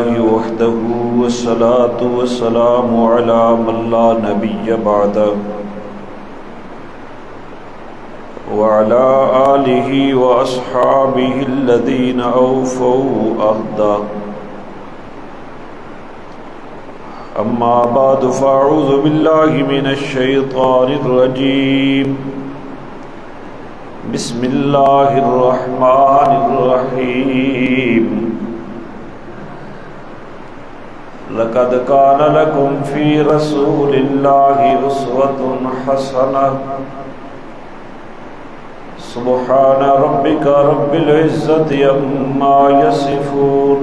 وحده والصلاة والسلام على من لا نبي بعده وعلى آله وأصحابه الذين أوفوا عهده. أما بعد فأعوذ بالله من الشيطان الرجيم. بسم الله الرحمن الرحيم. لقد كان لكم في رسول الله أسوة حسنة. سبحان ربك رب العزة عما يصفون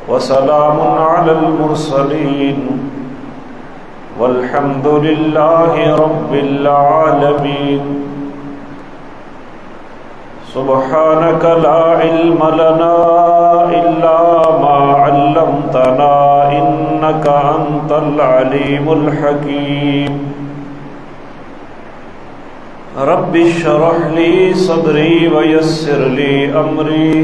وسلام على المرسلين والحمد لله رب العالمين. سبحانك لا علم لنا إلا ما علمتنا إنك أنت العليم الحكيم. رب اشرح لي صدري ويسر لي أمري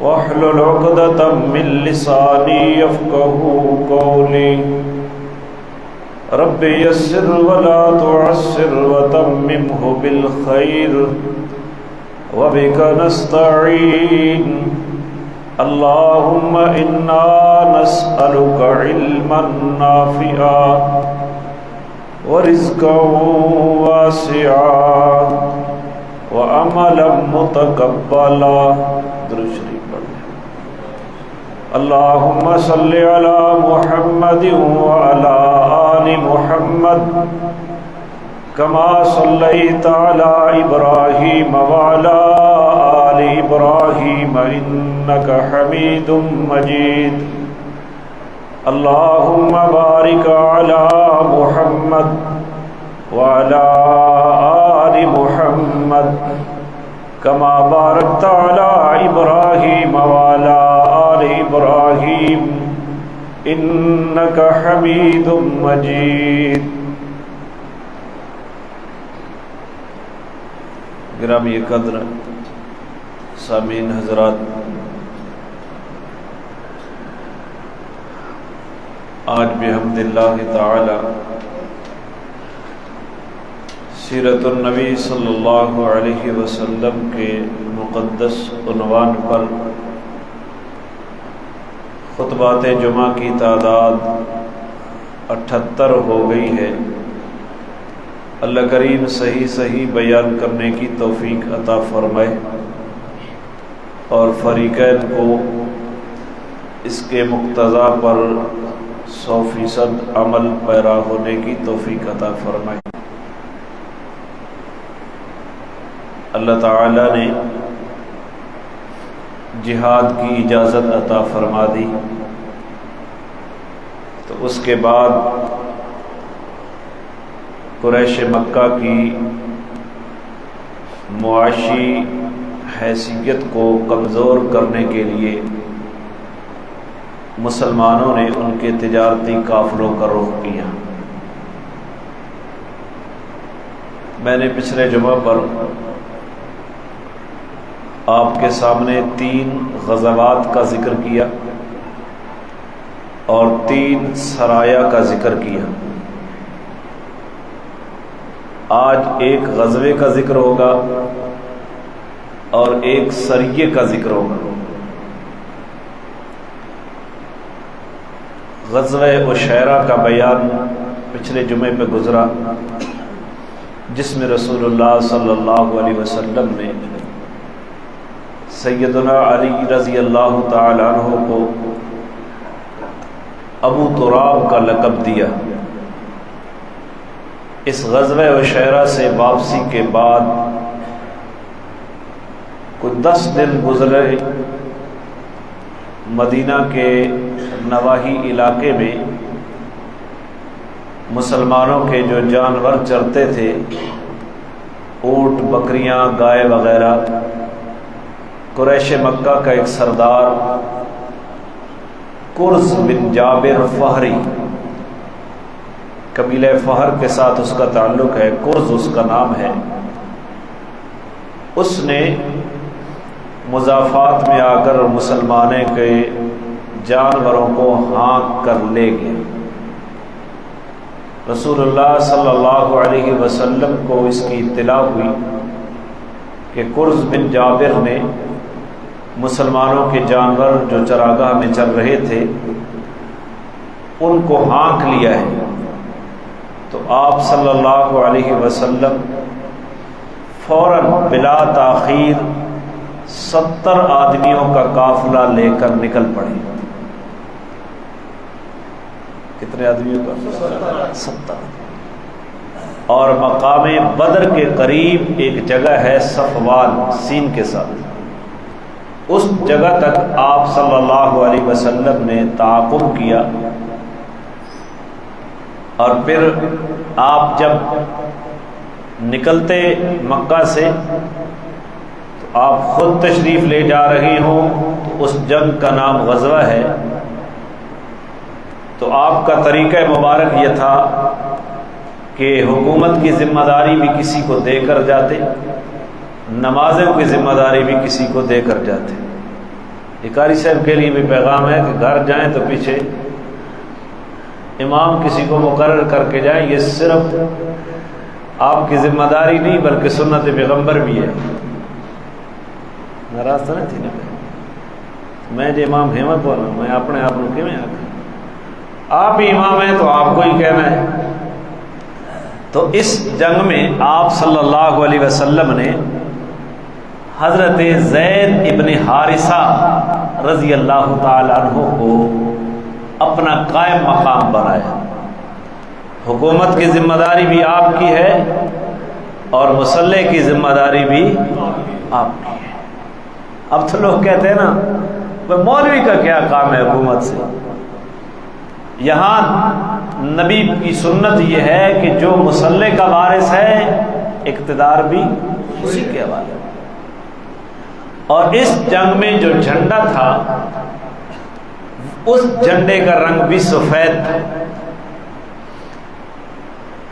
واحلل عقدة من لساني يفقهوا قولي. رب يسر ولا تعسر وتممه بالخير وبك نستعين. اللهم إنا نسألك علما نافعا ورزقا واسعا وعملا متقبلا. درود شریف پڑھیں. اللهم صل على محمد وعلى آل محمد كما صليت على إبراهيم وعلى آل إبراهيم إنك حميد مجيد. اللهم بارك على محمد وعلى آل محمد كما باركت على إبراهيم وعلى آل إبراهيم إنك حميد مجيد. گرامی قدر سامعین حضرات، آج بحمد اللہ تعالی سیرت النبی صلی اللہ علیہ وسلم کے مقدس عنوان پر خطبات جمعہ کی تعداد 78 ہو گئی ہے. اللہ کریم صحیح بیان کرنے کی توفیق عطا فرمائے اور فریقین کو اس کے مقتضا پر 100% عمل پیرا ہونے کی توفیق عطا فرمائے. اللہ تعالی نے جہاد کی اجازت عطا فرما دی تو اس کے بعد قریش مکہ کی معاشی حیثیت کو کمزور کرنے کے لیے مسلمانوں نے ان کے تجارتی قافلوں کا رخ کیا. میں نے پچھلے جمعہ پر آپ کے سامنے 3 غزوات کا ذکر کیا اور 3 سرایا کا ذکر کیا. آج ایک غزوے کا ذکر ہوگا اور ایک سریے کا ذکر ہوگا. غزوہ عشیرہ کا بیان پچھلے جمعے پہ گزرا، جس میں رسول اللہ صلی اللہ علیہ وسلم نے سیدنا علی رضی اللہ تعالی عنہ کو ابو تراب کا لقب دیا. اس غزوہ عشیرہ سے واپسی کے بعد کچھ 10 دن گزرے. مدینہ کے نواحی علاقے میں مسلمانوں کے جو جانور چرتے تھے، اونٹ، بکریاں، گائے وغیرہ، قریش مکہ کا ایک سردار کرز بن جابر فہری، قبیلہ فہر کے ساتھ اس کا تعلق ہے، کرز اس کا نام ہے، اس نے مضافات میں آ کر مسلمانے کے جانوروں کو ہانک کر لے گیا۔ رسول اللہ صلی اللہ علیہ وسلم کو اس کی اطلاع ہوئی کہ قرظ بن جابر نے مسلمانوں کے جانور جو چراگاہ میں چل رہے تھے ان کو ہانک لیا ہے، تو آپ صلی اللہ علیہ وسلم فوراً بلا تاخیر 70 آدمیوں کا قافلہ لے کر نکل پڑے۔ کتنے آدمیوں کا؟ 70۔ اور مقام بدر کے قریب ایک جگہ ہے صفوان سین کے ساتھ، اس جگہ تک آپ صلی اللہ علیہ وسلم نے تعاقب کیا، اور پھر آپ جب نکلتے مکہ سے تو آپ خود تشریف لے جا رہے ہوں، تو اس جنگ کا نام غزوہ ہے، تو آپ کا طریقہ مبارک یہ تھا کہ حکومت کی ذمہ داری بھی کسی کو دے کر جاتے، نمازوں کی ذمہ داری بھی کسی کو دے کر جاتے۔ یہ قاری صاحب کے لیے بھی پیغام ہے کہ گھر جائیں تو پیچھے امام کسی کو مقرر کر کے جائیں، یہ صرف آپ کی ذمہ داری نہیں بلکہ سنت پیغمبر بھی ہے۔ ناراض تو نہیں تھی نا میں جو امام ہمت بول رہا ہوں، میں اپنے آپ کو کیوں آپ ہی امام ہیں تو آپ کو ہی کہنا ہے۔ تو اس جنگ میں آپ صلی اللہ علیہ وسلم نے حضرت زید ابن حارثہ رضی اللہ تعالی عنہ کو اپنا قائم مقام بنایا۔ حکومت کی ذمہ داری بھی آپ کی ہے اور مسلح کی ذمہ داری بھی آپ کی ہے۔ اب تو لوگ کہتے ہیں نا مولوی کا کیا کام ہے حکومت سے؟ یہاں نبی کی سنت یہ ہے کہ جو مسلح کا وارث ہے اقتدار بھی اسی کے حوالے۔ اور اس جنگ میں جو جھنڈا تھا اس جھنڈے کا رنگ بھی سفید تھا۔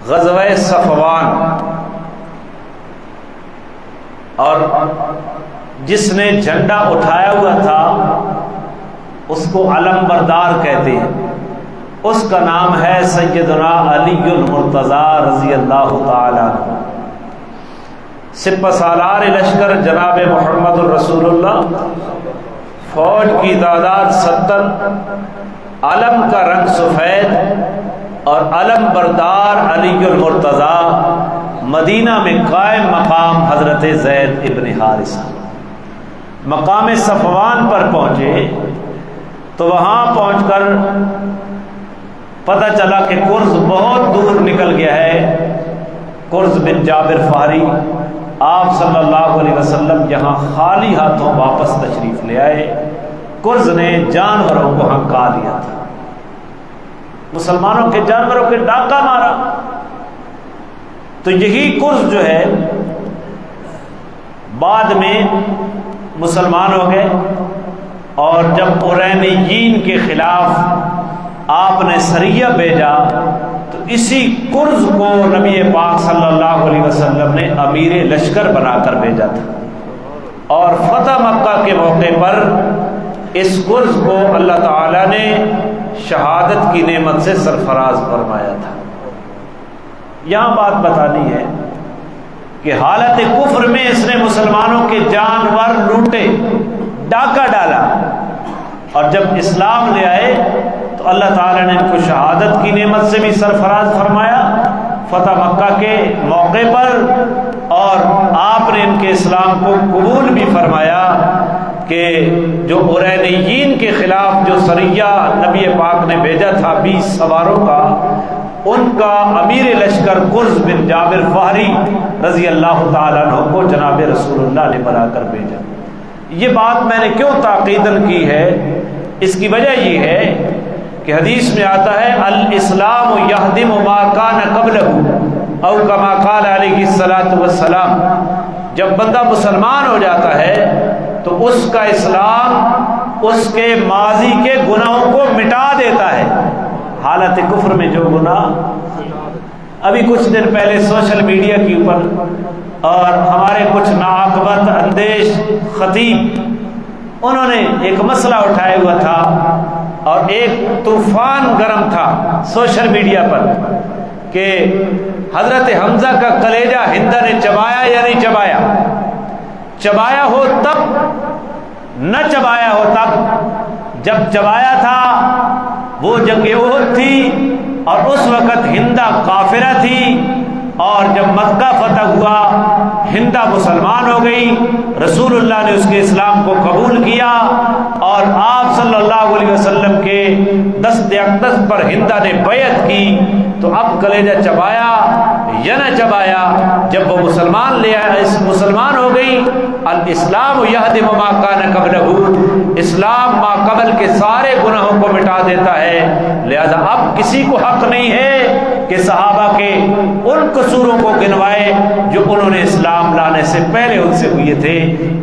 غزوہ صفوان، اور جس نے جھنڈا اٹھایا ہوا تھا اس کو علم بردار کہتے ہیں، اس کا نام ہے سیدنا علی المرتضیٰ رضی اللہ تعالی عنہ۔ سپہ سالار لشکر جناب محمد الرسول اللہ، فوج کی تعداد 70، علم کا رنگ سفید، اور علم بردار علی المرتضیٰ مدینہ میں قائم مقام حضرت زید ابن حارثہ۔ مقام صفوان پر پہنچے تو وہاں پہنچ کر پتہ چلا کہ قرظ بہت دور نکل گیا ہے، قرظ بن جابر فہری۔ آپ صلی اللہ علیہ وسلم یہاں خالی ہاتھوں واپس تشریف لے آئے۔ قرظ نے جانوروں کو ہنکا لیا تھا، مسلمانوں کے جانوروں کے ڈاکہ مارا۔ تو یہی قرظ جو ہے بعد میں مسلمان ہو گئے، اور جب عرینیین کے خلاف آپ نے سریہ بھیجا تو اسی قرظ کو نبی پاک صلی اللہ علیہ وسلم نے امیر لشکر بنا کر بھیجا تھا، اور فتح مکہ کے موقع پر اس قرظ کو اللہ تعالی نے شہادت کی نعمت سے سرفراز فرمایا تھا۔ یہاں بات بتانی ہے کہ حالت کفر میں اس نے مسلمانوں کے جانور لوٹے، ڈاکہ ڈالا، اور جب اسلام لے آئے تو اللہ تعالیٰ نے ان کو شہادت کی نعمت سے بھی سرفراز فرمایا فتح مکہ کے موقع پر، اور آپ نے ان کے اسلام کو قبول بھی فرمایا کہ جو عرینیین کے خلاف جو سریہ نبی پاک نے بھیجا تھا 20 سواروں کا، ان کا امیر لشکر قرظ بن جابر فہری رضی اللہ تعالیٰ عنہ کو جناب رسول اللہ نے بنا کر بھیجا۔ یہ بات میں نے کیوں تاکیدن کی ہے؟ اس کی وجہ یہ ہے کہ حدیث میں آتا ہے الاسلام یہدم ما کان قبلہ او کما قال علیہ الصلاۃ والسلام۔ جب بندہ مسلمان ہو جاتا ہے تو اس کا اسلام اس کے ماضی کے گناہوں کو مٹا دیتا ہے۔ حالت کفر میں جو گناہ، ابھی کچھ دن پہلے سوشل میڈیا کے اوپر اور ہمارے کچھ ناعاقبت اندیش خطیب انہوں نے ایک مسئلہ اٹھایا ہوا تھا اور ایک طوفان گرم تھا سوشل میڈیا پر کہ حضرت حمزہ کا کلیجہ ہند نے چبایا یا نہیں چبایا، چبایا ہو تب، نہ چبایا ہو تب۔ جب چبایا تھا وہ جنگ احد تھی اور اس وقت ہندہ کافرہ تھی، اور جب مکہ فتح ہوا ہندہ مسلمان ہو گئی، رسول اللہ نے اس کے اسلام کو قبول کیا اور آپ صلی اللہ علیہ وسلم کے دست اقدس پر ہندہ نے بیعت کی۔ تو اب کلیجہ چبایا یا نہ چبایا، جب وہ مسلمان ہو گئی، الاسلام یہدم ما کان قبلہ، اسلام ما قبل کے سارے گناہوں کو مٹا دیتا ہے۔ لہذا اب کسی کو حق نہیں ہے کہ صحابہ کے ان قصوروں کو گنوائے جو انہوں نے اسلام لانے سے پہلے ان سے ہوئے تھے۔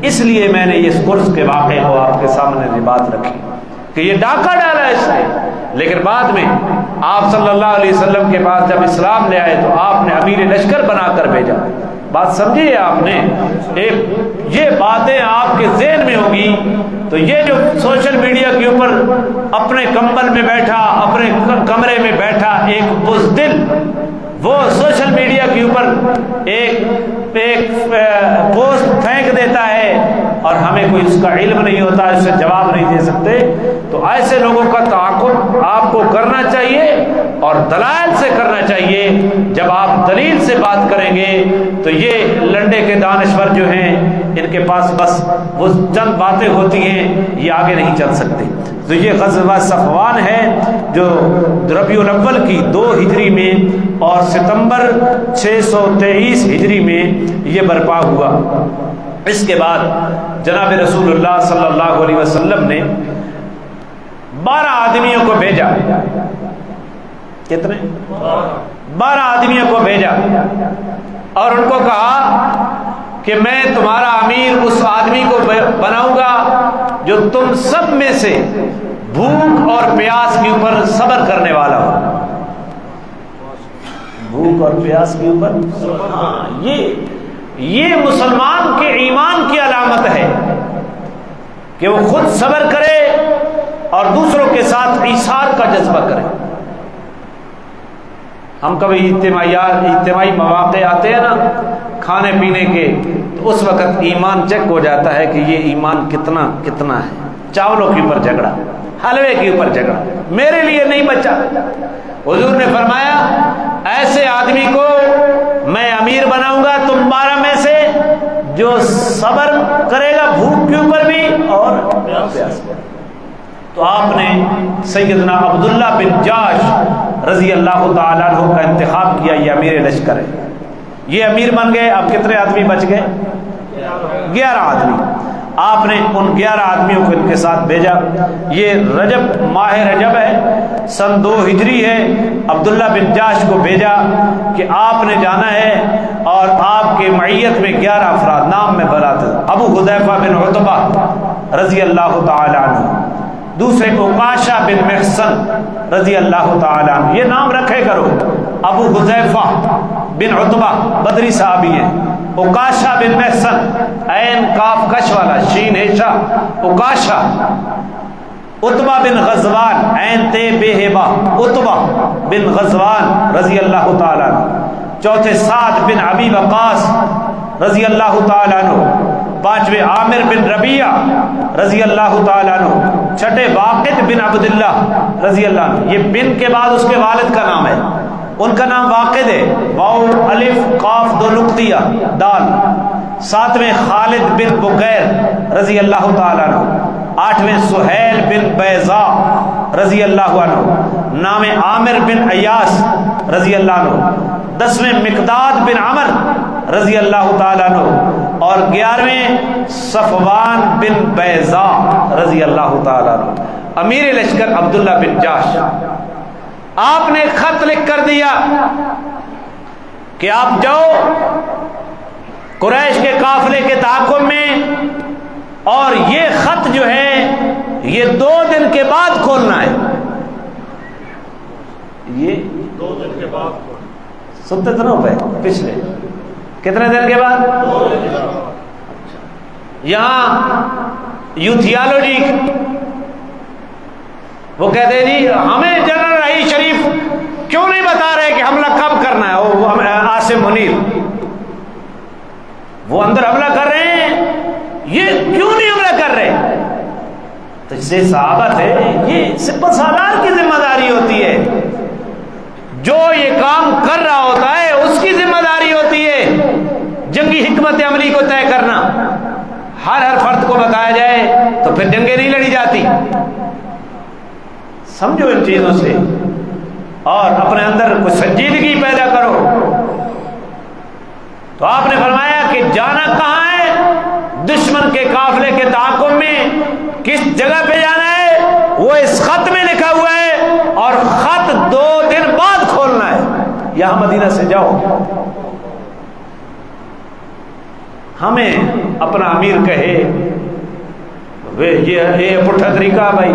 اس لیے میں نے اس قرض کے واقعے کو آپ کے سامنے یہ بات رکھی کہ یہ ڈاکہ ڈالا اس نے، لیکن بعد میں آپ صلی اللہ علیہ وسلم کے پاس جب اسلام لے آئے تو آپ نے امیر لشکر بنا کر بھیجا۔ بات سمجھیے آپ نے، ایک یہ باتیں آپ کے ذہن میں ہوگی تو یہ جو سوشل میڈیا کے اوپر اپنے کمبل میں بیٹھا، اپنے کمرے میں بیٹھا ایک بزدل، وہ سوشل میڈیا کے اوپر ایک پوسٹ پھینک دیتا ہے اور ہمیں کوئی اس کا علم نہیں ہوتا، اس سے جواب نہیں دے سکتے، تو ایسے لوگوں کا تعاقب آپ کو کرنا چاہیے اور دلائل سے کرنا چاہیے۔ جب آپ دلیل سے بات کریں گے تو یہ لنڈے کے دانشور جو ہیں ان کے پاس بس وہ چند باتیں ہوتی ہیں، یہ آگے نہیں چل سکتے۔ تو یہ غزوہ صفوان ہے جو ربیع الاول کی 2 ہجری میں اور ستمبر 623 ہجری میں یہ برپا ہوا۔ اس کے بعد جناب رسول اللہ صلی اللہ علیہ وسلم نے 12 آدمیوں کو بھیجا۔ کتنے؟ 12 آدمیوں کو بھیجا اور ان کو کہا کہ میں تمہارا امیر اس آدمی کو بناؤں گا جو تم سب میں سے بھوک اور پیاس کے اوپر صبر کرنے والا ہو۔ بھوک اور پیاس کے اوپر، یہ مسلمان کے ایمان کی علامت ہے کہ وہ خود صبر کرے اور دوسروں کے ساتھ ایثار کا جذبہ کرے۔ ہم کبھی اجتماعی مواقع آتے ہیں نا کھانے پینے کے، تو اس وقت ایمان چیک ہو جاتا ہے کہ یہ ایمان کتنا ہے۔ چاولوں کے اوپر جھگڑا، حلوے کے اوپر جھگڑا، میرے لیے نہیں بچا۔ حضور نے فرمایا ایسے آدمی کو میں امیر بناؤں گا تم 12 میں سے جو صبر کرے گا بھوک کے اوپر بھی اور پیاس پر۔ تو آپ نے سیدنا عبداللہ بن جاش رضی اللہ تعالیٰ عنہ کا انتخاب کیا، یہ امیر لشکر ہے، یہ امیر بن گئے۔ اب کتنے آدمی بچ گئے؟ 11 آدمی۔ آپ نے ان 11 آدمیوں کو ان کے ساتھ بھیجا۔ یہ رجب، ماہ رجب ہے، سن 2 ہجری ہے۔ عبداللہ بن جاش کو بھیجا کہ آپ نے جانا ہے اور آپ کے معیت میں 11 افراد، نام میں بلاتے ابو حذیفہ بن عتبہ رضی اللہ تعالی عنہ، دوسرے عکاشہ بن محصن رضی اللہ تعالی عنہ، یہ نام رکھے کرو، ابو حذیفہ بن عتبہ بدری صحابی ہیں، عکاشہ بن محصن، عین کاف کش والا، شین ہیشہ، عکاشہ، عتبہ بن غزوان، عین تے بے ہبہ، عتبہ بن غزوان رضی اللہ تعالیٰ عنہ، چوتھے سعد بن ابی وقاص رضی اللہ تعالیٰ عنہ، پانچویں عامر بن ربیعہ رضی اللہ تعالیٰ عنہ، چھٹے واقد بن عبداللہ رضی اللہ عنہ، یہ بن کے بعد اس کے والد کا نام ہے، ان کا نام واقد ہے، واو الف قاف 2 نقطیہ دال۔ ساتویں خالد بن بکیر رضی اللہ تعالیٰ عنہ، آٹھویں سہیل بن بیضا رضی اللہ عنہ، نام عامر بن ایاس رضی اللہ عنہ، 10ویں مقداد بن عمر رضی اللہ تعالیٰ عنہ، اور 11ویں صفوان بن بیضا رضی اللہ تعالیٰ عنہ۔ امیر لشکر عبداللہ بن جاش، آپ نے خط لکھ کر دیا کہ آپ جاؤ قریش کے قافلے کے تعاقب میں، اور یہ خط جو ہے یہ 2 دن کے بعد کھولنا ہے۔ یہ 2 دن کے بعد سنتے تو نہ پہ پچھلے کتنے دن کے بعد؟ یہاں یوتھیالوجی، وہ کہتے ہیں جی ہمیں جنرل رئیس شریف کیوں نہیں بتا رہے کہ حملہ کب کرنا ہے؟ وہ عاصم منیر وہ اندر حملہ کر رہے ہیں، یہ کیوں نہیں حملہ کر رہے؟ تو یہ صحابہ تھے، یہ سپہ سالار کی ذمہ داری ہوتی ہے، جو یہ کام کر رہا ہوتا ہے اس کی ذمہ داری ہوتی ہے جنگی حکمت عملی کو طے کرنا۔ ہر فرد کو بتایا جائے تو پھر جنگیں نہیں لڑی جاتی۔ سمجھو ان چیزوں سے اور اپنے اندر کوئی سنجیدگی پیدا کرو۔ تو آپ نے فرمایا کہ جانا کہاں ہے؟ دشمن کے قافلے کے تعاقب میں کس جگہ پہ جانا ہے وہ اس خط میں لکھا ہوا ہے، اور خط 2 دن بعد کھولنا ہے۔ یہاں مدینہ سے جاؤ، ہمیں اپنا امیر کہے یہ پٹھا طریقہ بھائی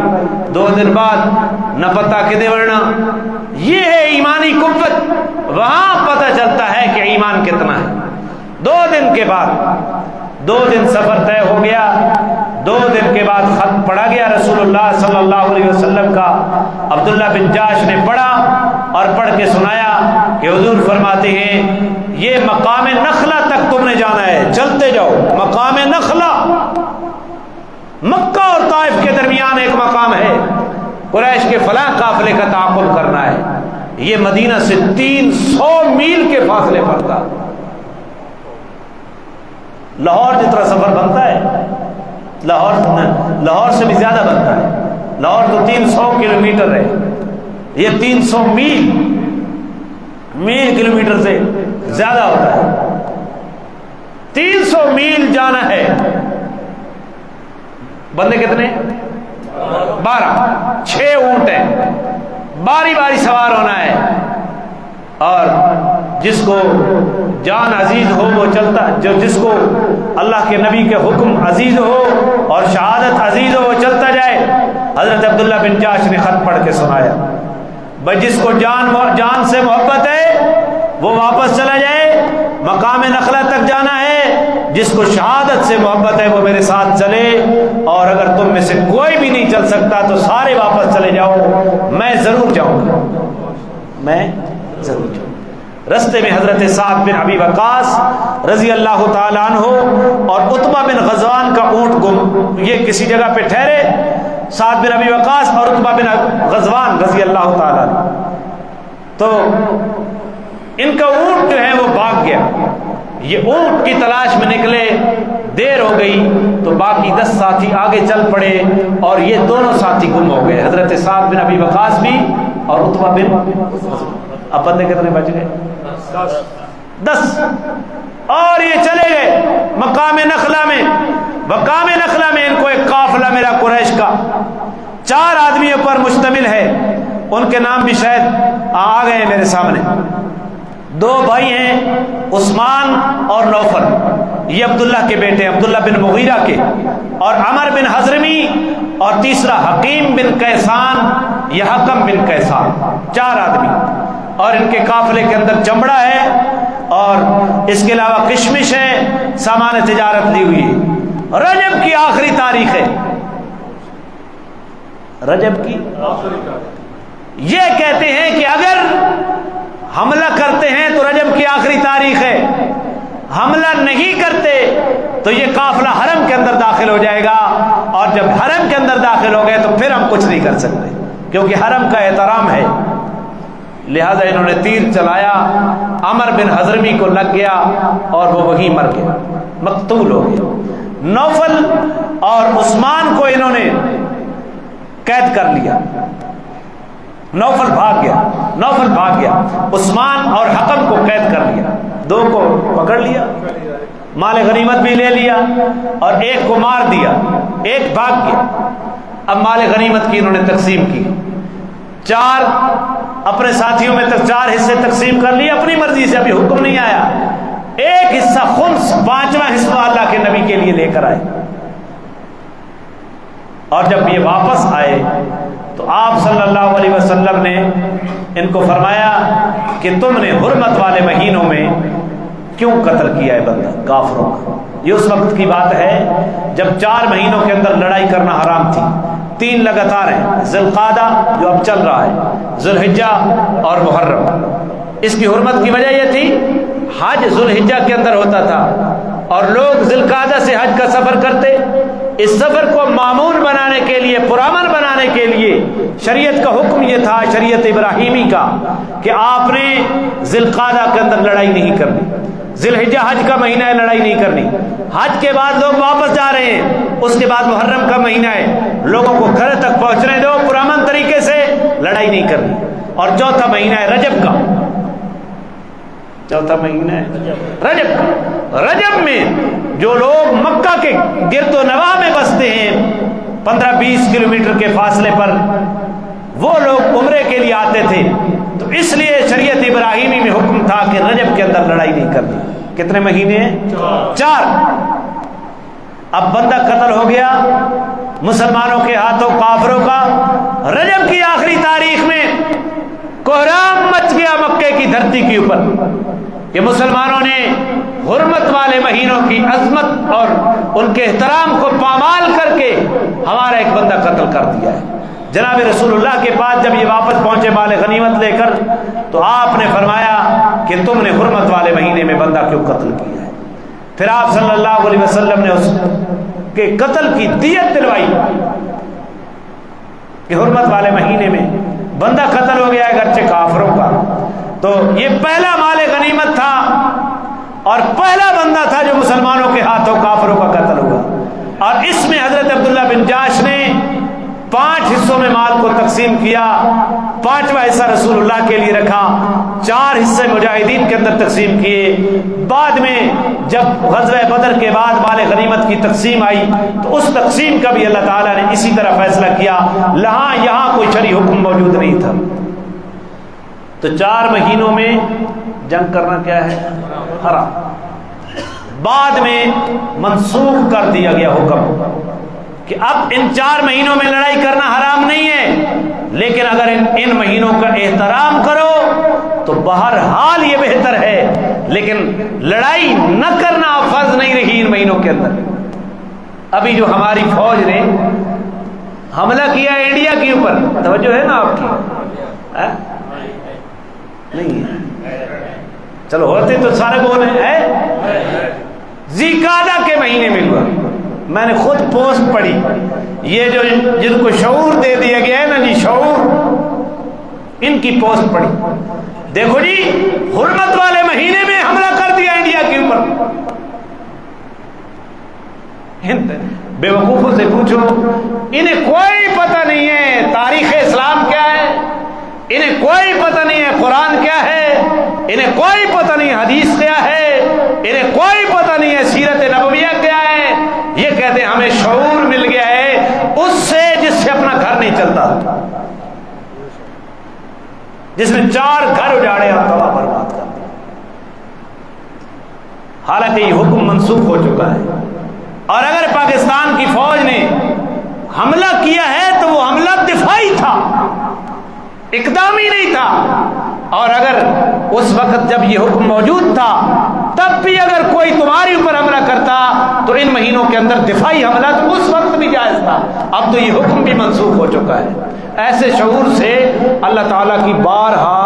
2 دن بعد نہ پتہ کدے ورنا، یہ ہے ایمانی قوت۔ وہاں پتہ چلتا ہے کہ ایمان کتنا ہے۔ 2 دن کے بعد، 2 دن سفر طے ہو گیا، 2 دن کے بعد خط پڑھا گیا رسول اللہ صلی اللہ علیہ وسلم کا۔ عبداللہ بن جاش نے پڑھا اور پڑھ کے سنایا کہ حضور فرماتے ہیں یہ مقام نخلا تک تم نے جانا ہے، چلتے جاؤ۔ مقام نخلا مکہ اور طائف کے درمیان ایک مقام ہے، قریش کے فلاں قافلے کا تعاقب کرنا ہے۔ یہ مدینہ سے 300 میل کے فاصلے پر تھا۔ لاہور جتنا سفر بنتا ہے، لاہور سے بھی زیادہ بنتا ہے۔ لاہور تو 300 کلومیٹر ہے، یہ 300 میل کلومیٹر سے زیادہ ہوتا ہے۔ 300 میل جانا ہے۔ بندے کتنے؟ 12، 6 اونٹ ہیں، باری باری سوار ہونا ہے، اور جس کو جان عزیز ہو وہ چلتا، جس کو اللہ کے نبی کے حکم عزیز ہو اور شہادت عزیز ہو وہ چلتا جائے۔ حضرت عبداللہ بن جاش نے خط پڑھ کے سنایا بھائی جس کو جان سے محبت ہے وہ واپس چلا جائے، مقام نخلا تک جانا ہے۔ جس کو شہادت سے محبت ہے وہ میرے ساتھ چلے، اور اگر تم میں سے کوئی بھی نہیں چل سکتا تو سارے واپس چلے جاؤ، میں ضرور جاؤں گا، میں ضرور جاؤں گا۔ رستے میں حضرت سعد بن ابی وقاص رضی اللہ تعالیٰ عنہ اور عتبہ بن غزوان کا اونٹ گم، یہ کسی جگہ پہ ٹھہرے، سعد بن ابی وقاص اور عتبہ بن غزوان رضی اللہ تعالیٰ عنہ، تو ان کا اونٹ جو ہے وہ بھاگ گیا۔ یہ اونٹ کی تلاش میں نکلے، دیر ہو گئی تو باقی 10 ساتھی آگے چل پڑے اور یہ دونوں ساتھی گم ہو گئے، حضرت سعد بن ابی وقاص بھی اور عتبہ بن۔ اب بندے کتنے بچ گئے؟ 10۔ اور یہ چلے گئے مقام نخلا میں۔ مقام نخلا میں ان کو ایک قافلہ ملا قریش کا، 4 آدمیوں پر مشتمل ہے، ان کے نام بھی شاید آ گئے ہیں میرے سامنے۔ 2 بھائی ہیں عثمان اور نوفل، یہ عبداللہ کے بیٹے عبداللہ بن مغیرہ کے، اور عمر بن حضرمی، اور تیسرا حکیم بن کیسان یا حکم بن کیسان، 4 آدمی۔ اور ان کے قافلے کے اندر چمڑا ہے اور اس کے علاوہ کشمش ہے، سامان تجارت لی ہوئی ہے۔ رجب کی آخری تاریخ ہے، رجب کی یہ کہتے ہیں کہ اگر حملہ کرتے ہیں تو رجب کی آخری تاریخ ہے، حملہ نہیں کرتے تو یہ قافلہ حرم کے اندر داخل ہو جائے گا، اور جب حرم کے اندر داخل ہو گئے تو پھر ہم کچھ نہیں کر سکتے، کیونکہ حرم کا احترام ہے۔ لہذا انہوں نے تیر چلایا، عمر بن حضرمی کو لگ گیا اور وہ وہیں مر گیا، مقتول ہو گیا۔ نوفل اور عثمان کو انہوں نے قید کر لیا، نوفل بھاگ گیا، عثمان اور حکم کو قید کر لیا، 2 کو پکڑ لیا، مال غنیمت بھی لے لیا، اور 1 کو مار دیا، 1 بھاگ گیا۔ اب مال غنیمت کی انہوں نے تقسیم کی، 4 اپنے ساتھیوں میں 4 حصے تقسیم کر لیے اپنی مرضی سے، ابھی حکم نہیں آیا۔ 1 حصہ خمس، 5واں حصہ اللہ کے نبی کے لیے لے کر آئے، اور جب یہ واپس آئے تو آپ صلی اللہ علیہ وسلم نے ان کو فرمایا کہ تم نے حرمت والے مہینوں میں کیوں قتل کیا ہے بندہ کافروں کا؟ یہ اس وقت کی بات ہے جب 4 مہینوں کے اندر لڑائی کرنا حرام تھی. 3 لگاتار ہیں، ذی القعدہ جو اب چل رہا ہے، ذی الحجہ اور محرم. اس کی حرمت کی وجہ یہ تھی حج ذی الحجہ کے اندر ہوتا تھا اور لوگ ذی القعدہ سے حج کا سفر کرتے. اس سفر کو معمول بنانے کے لیے، پرامن بنانے کے لیے شریعت کا حکم یہ تھا، شریعت ابراہیمی کا، کہ آپ نے ذی القعدہ کے اندر لڑائی نہیں کرنی. ذی الحجہ حج کا مہینہ ہے، لڑائی نہیں کرنی. حج کے بعد لوگ واپس جا رہے ہیں، اس کے بعد محرم کا مہینہ ہے، لوگوں کو گھر تک پہنچنے دو پرامن طریقے سے، لڑائی نہیں کرنی. اور چوتھا مہینہ ہے رجب کا، چوتھا مہینہ ہے رجب کا. رجب میں جو لوگ مکہ کے گرد و نواح میں بستے ہیں 15-20 کلومیٹر کے فاصلے پر، وہ لوگ عمرے کے لیے آتے تھے. تو اس لیے شریعت ابراہیمی میں حکم تھا کہ رجب کے اندر لڑائی نہیں کرنی. کتنے مہینے ہیں؟ 4. اب بندہ قتل ہو گیا مسلمانوں کے ہاتھوں، کافروں کا. رجب کی آخری تاریخ میں کوہرام مچ گیا مکے کی دھرتی کے اوپر کہ مسلمانوں نے حرمت والے مہینوں کی عظمت اور ان کے احترام کو پامال کر کے ہمارا ایک بندہ قتل کر دیا ہے. جناب رسول اللہ کے پاس جب یہ واپس پہنچے مال غنیمت لے کر، تو آپ نے فرمایا کہ تم نے حرمت والے مہینے میں بندہ کیوں قتل کیا ہے؟ پھر آپ صلی اللہ علیہ وسلم نے اس کے قتل کی دیت دلوائی کہ حرمت والے مہینے میں بندہ قتل ہو گیا ہے اگرچہ کافروں کا. تو یہ پہلا مال غنیمت تھا اور پہلا بندہ تھا جو مسلمانوں کے ہاتھوں کافروں کا قتل ہوا. اور اس میں حضرت عبداللہ بن جاش نے 5 حصوں میں مال کو تقسیم کیا. 5واں حصہ رسول اللہ کے لیے رکھا، 4 حصے مجاہدین کے اندر تقسیم کیے. بعد میں جب غزوہ بدر کے بعد مال غنیمت کی تقسیم آئی تو اس تقسیم کا بھی اللہ تعالیٰ نے اسی طرح فیصلہ کیا. یہاں کوئی شرعی حکم موجود نہیں تھا. تو 4 مہینوں میں جنگ کرنا کیا ہے؟ حرام. بعد میں منسوخ کر دیا گیا حکم کہ اب ان 4 مہینوں میں لڑائی کرنا حرام نہیں ہے، لیکن اگر ان مہینوں کا احترام کرو تو بہرحال یہ بہتر ہے، لیکن لڑائی نہ کرنا فرض نہیں رہی ان مہینوں کے اندر. ابھی جو ہماری فوج نے حملہ کیا انڈیا کے اوپر، توجہ ہے نا آپ کی؟ نہیں چلو ہوتے تو سارے بولے ہیں. ذی القعدہ کے مہینے میں ہوا. میں نے خود پوسٹ پڑھی، یہ جو جن کو شعور دے دیا گیا ہے نا جی، شعور، ان کی پوسٹ پڑھی. دیکھو جی، حرمت والے مہینے میں حملہ کر دیا انڈیا کے اوپر. بے وقوفوں سے پوچھو، انہیں کوئی پتہ نہیں ہے تاریخ اسلام کیا ہے، انہیں کوئی پتہ نہیں ہے قرآن کیا ہے، انہیں کوئی پتہ نہیں حدیث کیا ہے، انہیں کوئی پتہ نہیں ہے سیرت نبویہ کیا ہے. یہ کہتے ہیں ہمیں شعور مل گیا ہے اس سے جس سے اپنا گھر نہیں چلتا، جس نے 4 گھر اجاڑے اور تباہ برباد کر دیا. حالانکہ یہ حکم منسوخ ہو چکا ہے. اور اگر پاکستان کی فوج نے حملہ کیا ہے تو وہ حملہ دفاعی تھا، اقدامی نہیں تھا. اور اگر اس وقت جب یہ حکم موجود تھا تب بھی اگر کوئی تمہارے اوپر حملہ کرتا تو ان مہینوں کے اندر دفاعی حملہ تو اس وقت بھی جائز تھا. اب تو یہ حکم بھی منسوخ ہو چکا ہے. ایسے شعور سے اللہ تعالیٰ کی بارہا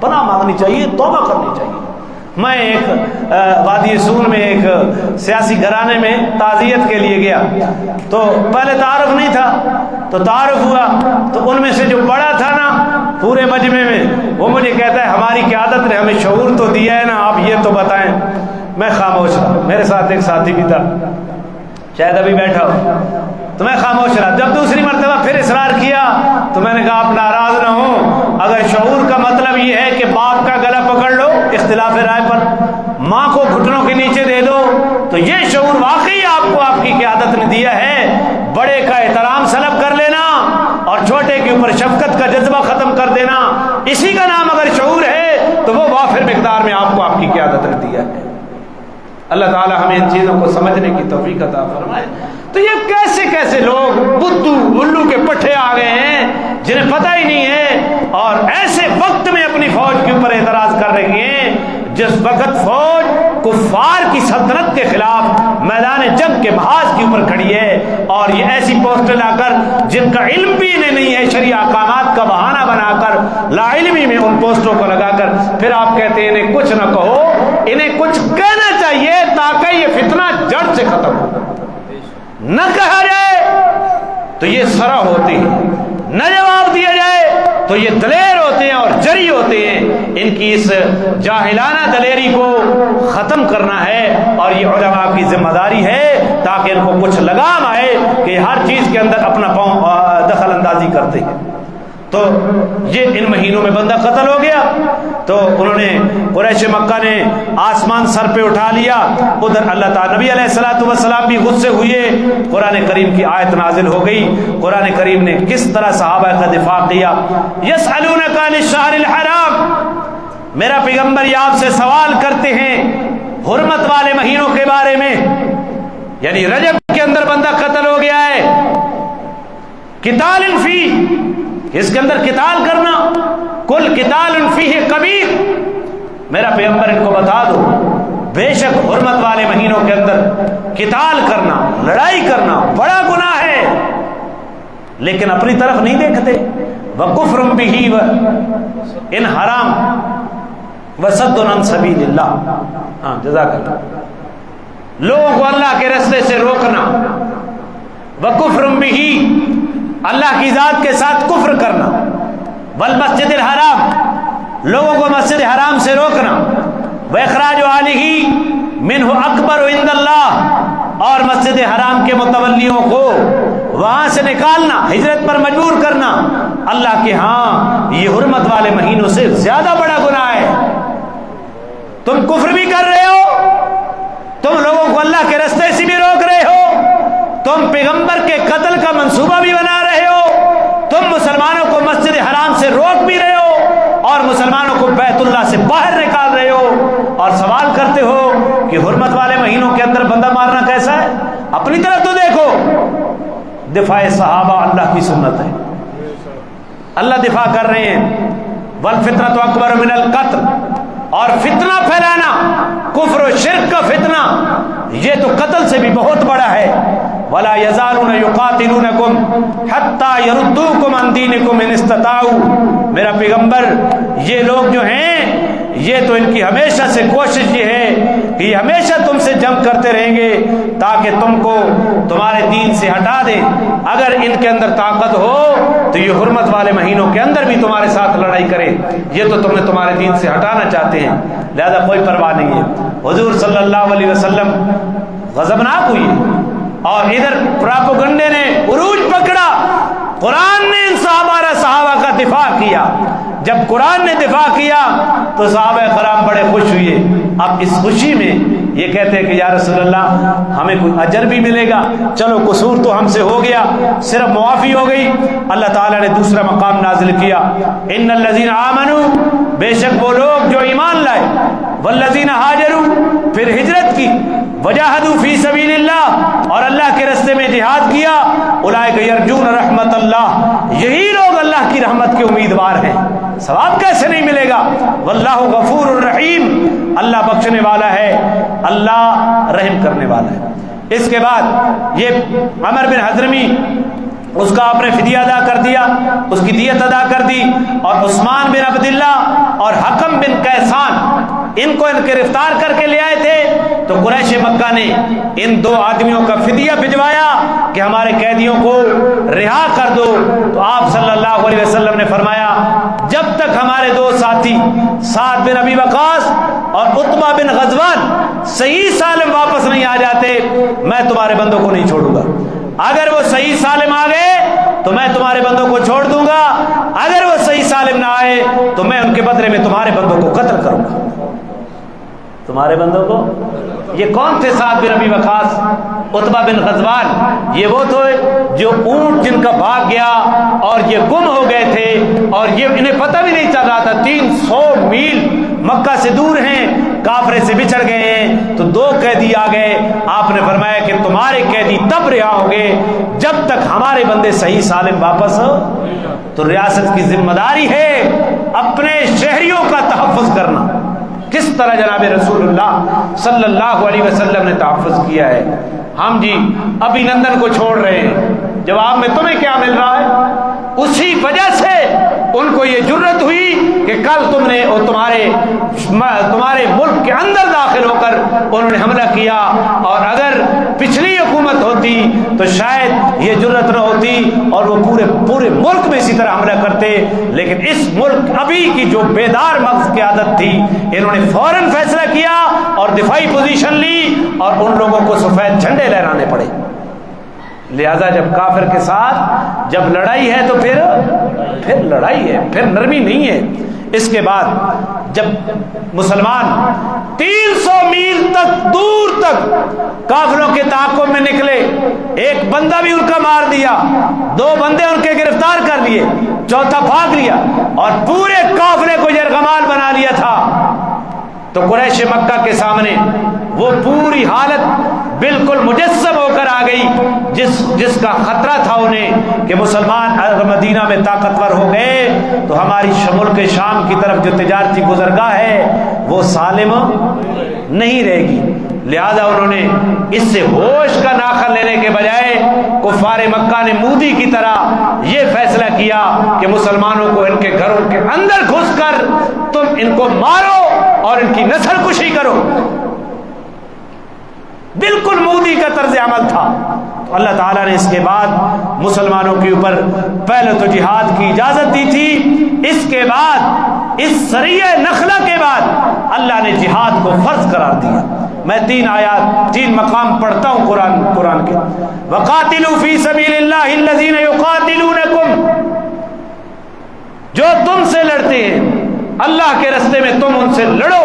پناہ مانگنی چاہیے، توبہ کرنی چاہیے. میں ایک وادی سون میں ایک سیاسی گھرانے میں تعزیت کے لیے گیا، تو پہلے تعارف نہیں تھا، تو تعارف ہوا تو ان میں سے جو بڑا تھا نا پورے مجمع میں، وہ مجھے کہتا ہے ہماری قیادت نے ہمیں شعور تو دیا ہے نا، آپ یہ تو بتائیں. میں خاموش رہا. میرے ساتھ ایک ساتھی بھی تھا، شاید ابھی بیٹھا ہو، تو میں خاموش رہا. جب دوسری مرتبہ پھر اصرار کیا تو میں نے کہا آپ ناراض نہ ہوں، اگر شعور کا مطلب یہ ہے کہ باپ کا گلا پکڑ لو اختلاف رائے پر، ماں کو گھٹنوں کے نیچے دے دو، تو یہ شعور واقعی آپ کو آپ کی قیادت نے دیا ہے. بڑے کا احترام سلب کر لینا اور چھوٹے کے اوپر شفقت کا جذبہ ختم کر دینا، اسی کا نام اگر شعور ہے تو وہ وافر مقدار میں آپ کو آپ کی قیادت نے دیا ہے. اللہ تعالی ہمیں ان چیزوں کو سمجھنے کی توفیق عطا فرمائے. تو یہ کیسے کیسے لوگ بدھو الو کے پٹھے آ گئے ہیں جنہیں پتہ ہی نہیں ہے، اور ایسے وقت میں اپنی فوج کے اوپر اعتراض کر رہے ہیں جس وقت فوج کفار کی سلطنت کے خلاف میدان جنگ کے محاذ کے اوپر کھڑی ہے، اور یہ ایسی پوسٹ لا کر جن کا علم بھی انہیں نہیں ہے، شرعی احکامات کا بہانہ بنا کر لا علمی میں ان پوسٹوں کو لگا کر پھر آپ کہتے ہیں انہیں کچھ نہ کہو، انہیں کچھ کہنا چاہیے تاکہ یہ فتنہ جڑ سے ختم ہو۔ نہ کہا جائے تو یہ سرا ہوتے ہیں، نہ جواب دیا جائے تو یہ دلیر ہوتے ہیں اور جری ہوتے ہیں۔ ان کی اس جاہلانہ دلیری کو ختم کرنا ہے، اور یہ علماء کی ذمہ داری ہے تاکہ ان کو کچھ لگام آئے کہ ہر چیز کے اندر اپنا پاؤں دخل اندازی کرتے ہیں۔ تو یہ ان مہینوں میں بندہ قتل ہو گیا، تو انہوں نے قریش مکہ نے آسمان سر پہ اٹھا لیا، ادھر اللہ تعالیٰ نبی علیہ الصلوۃ والسلام بھی غصے ہوئے، قرآن کریم کی آیت نازل ہو گئی۔ قرآن کریم نے کس طرح صحابہ کا دفاع کیا۔ یسألونک عن الشہر الحرام، میرا پیغمبر یہ آپ سے سوال کرتے ہیں حرمت والے مہینوں کے بارے میں، یعنی رجب کے اندر بندہ قتل ہو گیا ہے، قتال فی، اس کے اندر قتال کرنا، کل قتال فیہ کبیر، میرا پیغمبر ان کو بتا دو بے شک حرمت والے مہینوں کے اندر قتال کرنا، لڑائی کرنا بڑا گناہ ہے، لیکن اپنی طرف نہیں دیکھتے۔ وَكُفْرٌ بِهِ وَإِنْ حَرَامٌ وَصَدٌّ عَنْ سَبِيلِ اللَّهِ۔ ہاں جزاک اللہ، لوگوں کو اللہ کے راستے سے روکنا، وَكُفْرٌ بِهِ، اللہ کی ذات کے ساتھ کفر کرنا، والمسجد الحرام، لوگوں کو مسجد حرام سے روکنا، وَإِخْرَاجُ أَهْلِهِ مِنْهُ أَكْبَرُ عِندَ اللَّهِ، اور مسجد حرام کے متولیوں کو وہاں سے نکالنا، ہجرت پر مجبور کرنا، اللہ کے ہاں یہ حرمت والے مہینوں سے زیادہ بڑا گناہ ہے۔ تم کفر بھی کر رہے ہو، تم لوگوں کو اللہ کے راستے سے بھی روک رہے ہو، تم پیغمبر کے قتل کا منصوبہ بھی بنا رہے ہو، تم مسلمانوں کو مسجد حرام سے روک بھی رہے ہو اور مسلمانوں کو بیت اللہ سے باہر نکال رہے ہو، اور سوال کرتے ہو کہ حرمت والے مہینوں کے اندر بندہ مارنا کیسا ہے؟ اپنی طرف تو دیکھو۔ دفاع صحابہ اللہ کی سنت ہے، اللہ دفاع کر رہے ہیں۔ والفتنۃ اکبر من القتل، اور فتنہ پھیلانا، کفر و شرک کا فتنہ، یہ تو قتل سے بھی بہت بڑا ہے۔ وَلَا يَزَالُونَ يُقَاتِلُونَكُمْ حَتَّى يَرُدُّوكُمْ عَنْ دِينِكُمْ إِنِ اسْتَطَاعُوا، میرا پیغمبر یہ لوگ جو ہیں یہ تو ان کی ہمیشہ سے کوشش یہ ہے کہ یہ ہمیشہ تم سے جنگ کرتے رہیں گے تاکہ تم کو تمہارے دین سے ہٹا دیں۔ اگر ان کے اندر طاقت ہو تو یہ حرمت والے مہینوں کے اندر بھی تمہارے ساتھ لڑائی کریں، یہ تو تمہیں تمہارے دین سے ہٹانا چاہتے ہیں، لہذا کوئی پرواہ نہیں ہے۔ حضور صلی اللہ علیہ وسلم غضبناک ہوئی، اور ادھر پراپوگنڈے نے عروج پکڑا، قرآن نے ان صحابہ کا دفاع کیا۔ جب قرآن نے دفاع کیا تو صحابہ کرام بڑے خوش ہوئے۔ اب اس خوشی میں یہ کہتے ہیں کہ یا رسول اللہ ہمیں کوئی اجر بھی ملے گا، چلو قصور تو ہم سے ہو گیا، صرف معافی ہو گئی۔ اللہ تعالیٰ نے دوسرا مقام نازل کیا، ان الذین آمنوا، بے شک وہ لوگ جو ایمان لائے، والذین ہاجروا، پھر ہجرت کی، وجاہدوا فی سبیل اللہ، اور اللہ کے راستے میں جہاد کیا، اولئک یرجون رحمت اللہ، یہی لوگ اللہ کی رحمت کے امیدوار ہیں۔ ثواب کیسے نہیں ملے گا؟ واللہ غفور الرحیم، اللہ بخشنے والا ہے، اللہ رحم کرنے والا ہے۔ اس کے بعد یہ عمر بن حضرمی، اس کا آپ نے فدیہ ادا کر دیا، اس کی دیت ادا کر دی، اور عثمان بن عبداللہ اور حکم بن قیسان ان کو گرفتار کر کے لے آئے تھے، تو قریش مکہ نے ان دو آدمیوں کا فدیہ بھجوایا کہ ہمارے قیدیوں کو رہا کر دو۔ تو آپ صلی اللہ علیہ وسلم نے فرمایا جب تک ہمارے دو ساتھی سعد بن ابی وقاص اور عتبہ بن غزوان صحیح سالم واپس نہیں آ جاتے، میں تمہارے بندوں کو نہیں چھوڑوں گا۔ اگر وہ صحیح سالم آ گئے تو میں تمہارے بندوں کو چھوڑ دوں گا، اگر وہ صحیح سالم نہ آئے تو میں ان کے بدلے میں تمہارے بندوں کو قتل کروں گا۔ تمہارے بندوں کو، یہ کون تھے؟ سعد بن ابی وقاص، عتبہ بن غزوان، یہ وہ تھے جو اونٹ جن کا بھاگ گیا اور یہ گم ہو گئے تھے، اور یہ انہیں پتہ بھی نہیں چل رہا تھا، 300 میل مکہ سے دور ہیں، کافرے سے بچڑ گئے ہیں، تو دو قیدی آ گئے۔ آپ نے فرمایا کہ تمہارے قیدی تب رہا ہوں گے جب تک ہمارے بندے صحیح سالم واپس ہو۔ تو ریاست کی ذمہ داری ہے اپنے شہریوں کا تحفظ کرنا، کس طرح جناب رسول اللہ صلی اللہ علیہ وسلم نے تحفظ کیا ہے. ہم جی ابھینندن کو چھوڑ رہے ہیں، جواب میں تمہیں کیا مل رہا ہے؟ اسی وجہ سے ان کو یہ جرت ہوئی کہ کل تم نے اور تمہارے ملک کے اندر داخل ہو کر انہوں نے حملہ کیا، اور اگر پچھلی حکومت ہوتی تو شاید یہ جرت نہ ہوتی اور وہ پورے ملک میں اسی طرح حملہ کرتے. لیکن اس ملک ابھی کی جو بیدار مغز کی عادت تھی، انہوں نے فوراً فیصلہ کیا اور دفاعی پوزیشن لی، اور ان لوگوں کو سفید جھنڈے لہرانے پڑے. لہذا جب کافر کے ساتھ جب لڑائی ہے تو پھر لڑائی ہے، پھر نرمی نہیں ہے. اس کے بعد جب مسلمان 300 میل تک دور تک کافروں کے تعاقب میں نکلے، ایک بندہ بھی ان کا مار دیا، 2 بندے ان کے گرفتار کر لیے، چوتھا بھاگ لیا، اور پورے قافلے کو یرغمال بنا لیا تھا، تو قریش مکہ کے سامنے وہ پوری حالت بالکل مجسم ہو کر آ گئی جس کا خطرہ تھا انہیں کہ مسلمان اگر مدینہ میں طاقتور ہو گئے تو ہماری ملک شام کی طرف جو تجارتی گزرگاہ ہے وہ سالم نہیں رہے گی. لہذا انہوں نے اس سے ہوش کا ناخن لینے کے بجائے کفار مکہ نے مودی کی طرح یہ فیصلہ کیا کہ مسلمانوں کو ان کے گھروں کے اندر گھس کر تم ان کو مارو اور ان کی نسل کشی کرو. بالکل مودی کا طرز عمل تھا. تو اللہ تعالیٰ نے اس کے بعد مسلمانوں کے اوپر پہلے تو جہاد کی اجازت دی تھی، اس کے بعد اس سریہ نخلہ کے بعد اللہ نے جہاد کو فرض قرار دیا. میں 3 مقام پڑھتا ہوں قرآن کے. وَقَاتِلُوا فِي سَبِيلِ اللَّهِ الَّذِينَ يُقَاتِلُونَكُمْ، جو تم سے لڑتے ہیں اللہ کے راستے میں تم ان سے لڑو.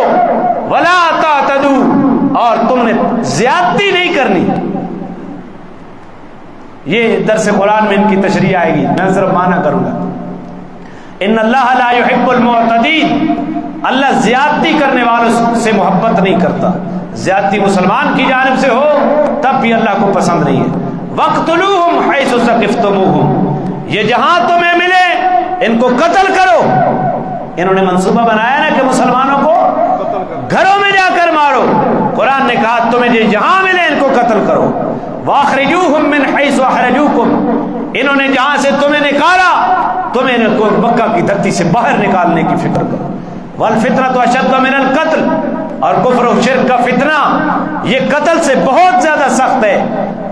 وَلَا تَعْتَدُوا، اور تم نے زیادتی نہیں کرنی. یہ درس قرآن میں ان کی تشریح آئے گی، میں ذرا معنی کروں گا. ان اللہ لا يحب المعتدین، اللہ زیادتی کرنے والوں سے محبت نہیں کرتا. زیادتی مسلمان کی جانب سے ہو تب بھی اللہ کو پسند نہیں ہے. وَاقْتُلُوهُمْ حَيْثُ ثَقِفْتُمُوهُمْ، یہ جہاں تمہیں ملے ان کو قتل کرو. انہوں نے منصوبہ بنایا نا کہ مسلمانوں کو گھروں میں جا کر مارو. قرآن نے کہا تمہیں جہاں ملے ان کو قتل کرو. وَأَخْرِجُوهُمْ مِنْ حَيْثُ أَخْرَجُوكُمْ، انہوں نے جہاں سے تمہیں نکالا تمہیں ان کو مکہ کی دھرتی سے باہر نکالنے کی فکر کرو. وَالْفِتْنَةُ أَشَدُّ مِنَ الْقَتْلِ، اور کفر و شرک کا فتنہ یہ قتل سے بہت زیادہ سخت ہے.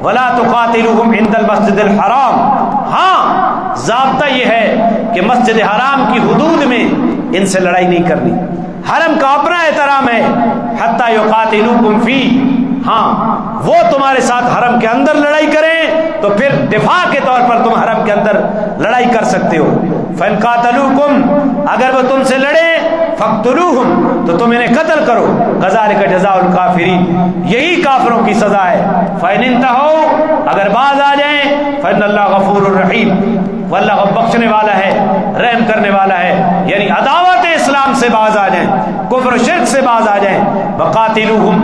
وَلَا تُقَاتِلُوهُمْ عِنْدَ الْمَسْجِدِ الْحَرَامِ، ہاں ضابطہ یہ ہے کہ مسجد حرام کی حدود میں ان سے لڑائی نہیں کرنی. حرم کا اپنا احترام ہے. حَتَّى يُقَاتِلُوكُمْ فِيهِ، ہاں وہ تمہارے ساتھ حرم کے اندر لڑائی کریں تو پھر دفاع کے طور پر تم حرم کے اندر لڑائی کر سکتے ہو. فَإِنْ قَاتَلُوكُمْ، اگر وہ تم سے لڑے فَاقْتُلُوهُمْ، تو تم انہیں قتل کرو. كَذَلِكَ جَزَاءُ الْكَافِرِينَ، یہی کافروں کی سزا ہے. فَإِنِ انْتَهَوْا، اگر باز آ جائیں فَإِنَّ اللَّهَ غَفُورٌ رَحِيمٌ، واللہ بخشنے والا ہے، رحم کرنے والا ہے. یعنی عداوت اسلام سے باز آ جائیں، کفر و شرک سے باز آ جائیں. وَقَاتِلُوهُمْ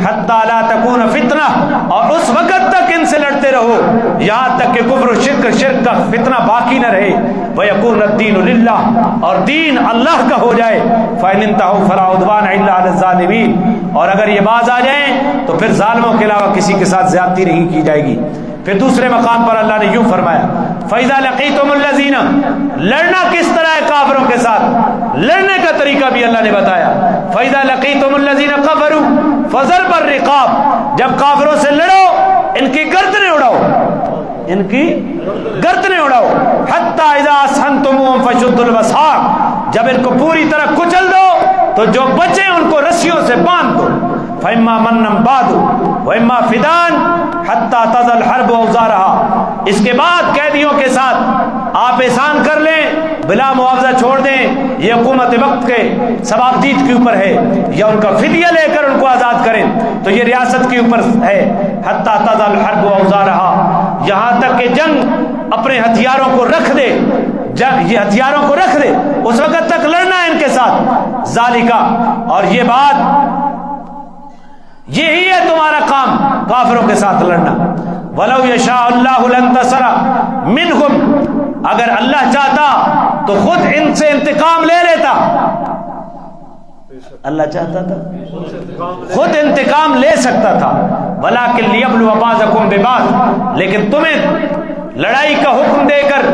حَتَّى لَا تَكُونَ فِتْنَةٌ، اور اس وقت تک ان سے لڑتے رہو یہاں تک کہ کفر و شرک کا فتنہ باقی نہ رہے. وَيَكُونَ الدِّينُ لِلَّهِ، اور دین اللہ کا ہو جائے. فَإِنِ انْتَهَوْا فَلَا عُدْوَانَ إِلَّا عَلَى الظَّالِمِينَ، اور اگر یہ باز آ جائیں تو پھر ظالموں کے علاوہ کسی کے ساتھ زیادتی نہیں کی جائے گی. پھر دوسرے مقام پر اللہ نے یوں فرمایا فَإِذَا لَقِيتُمُ الَّذِينَ، لڑنا کس طرح ہے کافروں کے ساتھ، لڑنے کا طریقہ بھی اللہ نے بتایا. فَإِذَا لَقِيتُمُ الَّذِينَ كَفَرُوا فَضَرْبَ الرِّقَابِ، جب کافروں سے لڑو ان کی گردنیں اڑاؤ، ان کی گردنیں اڑاؤ. حَتَّى إِذَا أَسْخَنْتُمُوهُمْ فَشُدُّوا الْوَثَاقَ، جب ان کو پوری طرح کچل دو تو جو بچے ان کو رسیوں سے باندھ دو. فَإِمَّا مَنًّا بَعْدُ وَإِمَّا فِدَانٍ حَتَّى تَضَعَ الْحَرْبُ أَوْزَارَهَا، اس کے بعد قیدیوں کے ساتھ آپ احسان کر لیں، بلا معاوضہ چھوڑ دیں، یہ حکومت وقت کے ثباتیت کے اوپر ہے، یا ان کا فدیہ لے کر ان کو آزاد کریں تو یہ ریاست کے اوپر ہے. حَتَّى تَضَعَ الْحَرْبُ أَوْزَارَهَا، یہاں تک کہ جنگ اپنے ہتھیاروں کو رکھ دے، یہ ہتھیاروں کو رکھ دے، اس وقت تک لڑنا ہے ان کے ساتھ. ذالکا، اور یہ بات یہی ہے تمہارا کام، کافروں کے ساتھ لڑنا. وَلَوْ يَشَاءُ اللَّهُ لَانتَصَرَ مِنْهُمْ، اگر اللہ چاہتا تو خود ان سے انتقام لے لیتا. اللہ چاہتا تھا خود انتقام لے سکتا تھا، ولیکن لیبلو بعضکم ببعض، لیکن تمہیں لڑائی کا حکم دے کر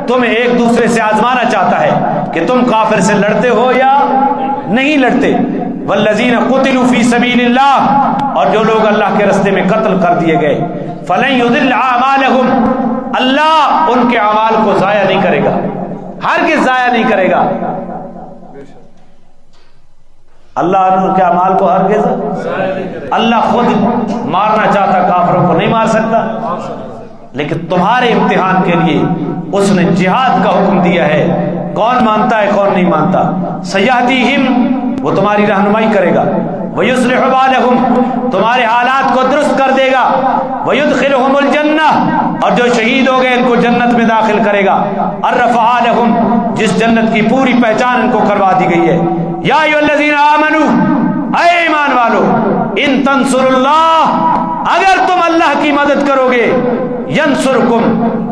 تمہیں ایک دوسرے سے آزمانا چاہتا ہے کہ تم کافر سے لڑتے ہو یا نہیں لڑتے۔ والذین قتلوا فی سبیل اللہ، اور جو لوگ اللہ کے راستے میں قتل کر دیے گئے، فلن یضل اعمالہم، اللہ ان کے اعمال کو ضائع نہیں کرے گا، ہرگز ضائع نہیں کرے گا۔ اللہ ان کے اعمال کو ہرگز، اللہ خود مارنا چاہتا کافروں کو نہیں مار سکتا، لیکن تمہارے امتحان کے لیے اس نے جہاد کا حکم دیا ہے، کون مانتا ہے کون نہیں مانتا۔ سیہدیہم، وہ تمہاری رہنمائی کرے گا، ویصلح بالہم، تمہارے حالات کو درست کر دے گا، ویدخلہم الجنہ، اور جو شہید ہو گئے ان کو جنت میں داخل کرے گا، عرفہا لہم، جس جنت کی پوری پہچان ان کو کروا دی گئی ہے۔ یا ایھا الذین آمنوا، اے ایمان والو، ان تنصروا اللہ، اگر تم اللہ کی مدد کرو گے، ینصرکم،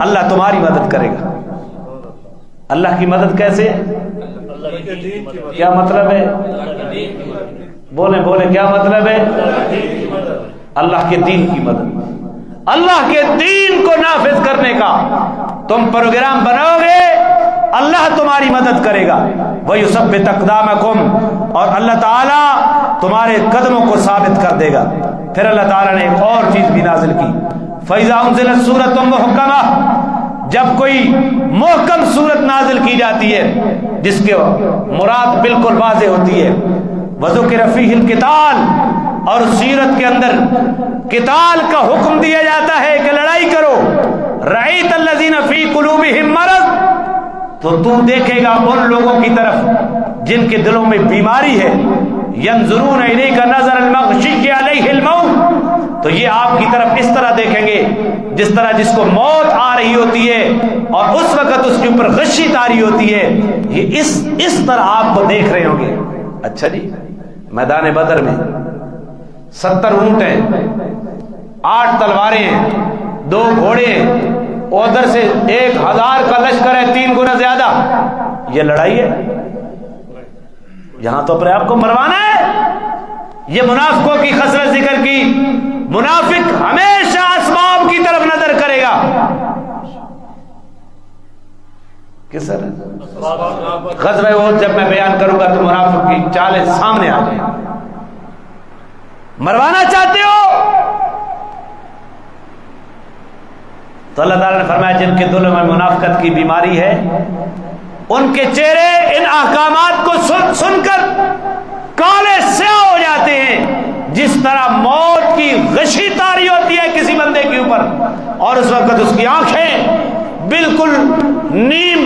اللہ تمہاری مدد کرے گا۔ اللہ کی مدد کیسے؟ کیا مطلب ہے؟ بولیں بولیں، کیا مطلب ہے؟ اللہ کے دین کی مدد، اللہ کے دین کو نافذ کرنے کا تم پروگرام بناؤ گے، اللہ تمہاری مدد کرے گا۔ وَيُثَبِّتْ أَقْدَامَكُمْ، اور اللہ تعالیٰ تمہارے قدموں کو ثابت کر دے گا۔ پھر اللہ تعالیٰ نے ایک اور چیز بھی نازل کی، فَإِذَا أُنزِلَتْ سُورَةٌ مُحْكَمَةٌ، جب کوئی محکم صورت نازل کی جاتی ہے جس کے مراد بالکل واضح ہوتی ہے، وَذُكِرَ فِيهِ الْقِتَالُ، اور سیرت کے اندر قتال کا حکم دیا جاتا ہے کہ لڑائی کرو، رَأَيْتَ الَّذِينَ فِي قُلُوبِهِم مَرَضٌ، تو دیکھے گا ان لوگوں کی طرف جن کے دلوں میں بیماری ہے، يَنظُرُونَ إِلَيْكَ نَظَرَ الْمَغْشِيِّ عَلَيْهِ الْمَوْتِ، تو یہ آپ کی طرف اس طرح دیکھیں گے جس طرح جس کو موت آ رہی ہوتی ہے اور اس وقت اس کے اوپر غشی تاری ہوتی ہے، یہ اس طرح آپ کو دیکھ رہے ہوں گے۔ اچھا جی، میدان بدر میں 70 اونٹ ہیں، 8 تلواریں ہیں، 2 گھوڑے ہیں، ادھر سے 1000 کا لشکر ہے، 3 گنا زیادہ، یہ لڑائی ہے؟ یہاں تو اپنے آپ کو مروانا ہے۔ یہ منافقوں کی خصلت ذکر کی، منافق ہمیشہ اسباب کی طرف نظر کرے گا۔ کس طرح؟ غزوہ احد جب میں بیان کروں گا تو منافق کی چالیں سامنے آ جائیں۔ مروانا چاہتے ہو تو اللہ تعالیٰ نے فرمایا جن کے دلوں میں منافقت کی بیماری ہے ان کے چہرے ان احکامات کو سن کر کالے سیاہ ہو جاتے ہیں، جس طرح موت کی غشی طاری ہوتی ہے کسی بندے کے اوپر، اور اس وقت اس کی آنکھیں بالکل نیم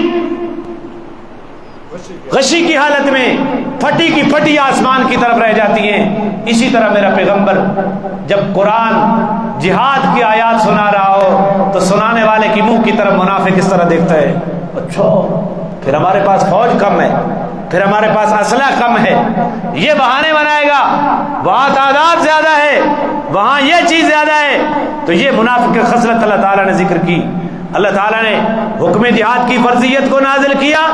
غشی کی حالت میں پھٹی کی پھٹی آسمان کی طرف رہ جاتی ہیں۔ اسی طرح میرا پیغمبر جب قرآن جہاد کی آیات سنا رہا ہو تو سنانے والے کی منہ کی طرف منافق اس طرح دیکھتا ہے، اچھا پھر ہمارے پاس فوج کم ہے، پھر ہمارے پاس اسلحہ کم ہے، یہ بہانے بنائے گا، وہاں تعداد زیادہ ہے، وہاں یہ چیز زیادہ ہے، تو یہ منافق کی خصلت اللہ تعالیٰ نے ذکر کی۔ اللہ تعالیٰ نے حکم جہاد کی فرضیت کو نازل کیا،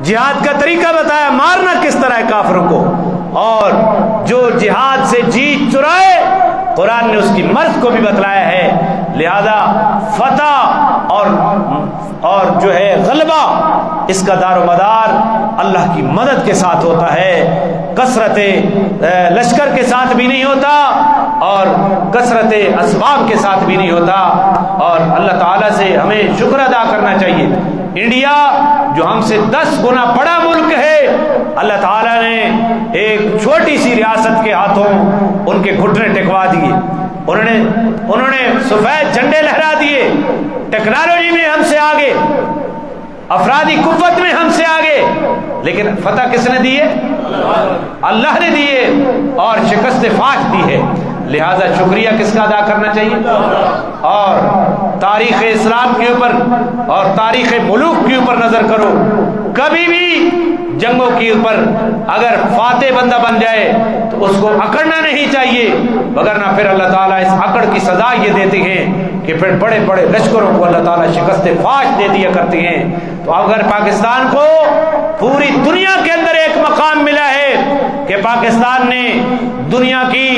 جہاد کا طریقہ بتایا، مارنا کس طرح ہے کافروں کو، اور جو جہاد سے جیت چرائے قرآن نے اس کی مرض کو بھی بتلایا ہے۔ لہذا فتح اور جو ہے غلبہ اس کا دار و مدار اللہ کی مدد کے ساتھ ہوتا ہے، کثرت لشکر کے ساتھ بھی نہیں ہوتا اور کثرت اسباب کے ساتھ بھی نہیں ہوتا۔ اور اللہ تعالیٰ سے ہمیں شکر ادا کرنا چاہیے، انڈیا جو ہم سے 10 گنا بڑا ملک ہے، اللہ تعالیٰ نے ایک چھوٹی سی ریاست کے ہاتھوں ان کے گھٹنے ٹکوا دیے، انہوں نے سفید جھنڈے لہرا دیے، ٹیکنالوجی میں ہم سے آگے، افرادی قوت میں ہم سے آگے، لیکن فتح کس نے دی ہے؟ اللہ نے دی ہے، اور شکست فاش دی ہے۔ لہذا شکریہ کس کا ادا کرنا چاہیے؟ اور تاریخ اسلام کے اوپر اور تاریخ ملوک کے اوپر نظر کرو، کبھی بھی جنگوں کے اوپر اگر فاتح بندہ بن جائے تو اس کو اکڑنا نہیں چاہیے، وگرنہ پھر اللہ تعالیٰ اس اکڑ کی سزا یہ دیتے ہیں کہ پھر بڑے بڑے لشکروں کو اللہ تعالیٰ شکست فاش دے دیا کرتے ہیں۔ تو اگر پاکستان کو پوری دنیا کے اندر ایک مقام ملا ہے کہ پاکستان نے دنیا کی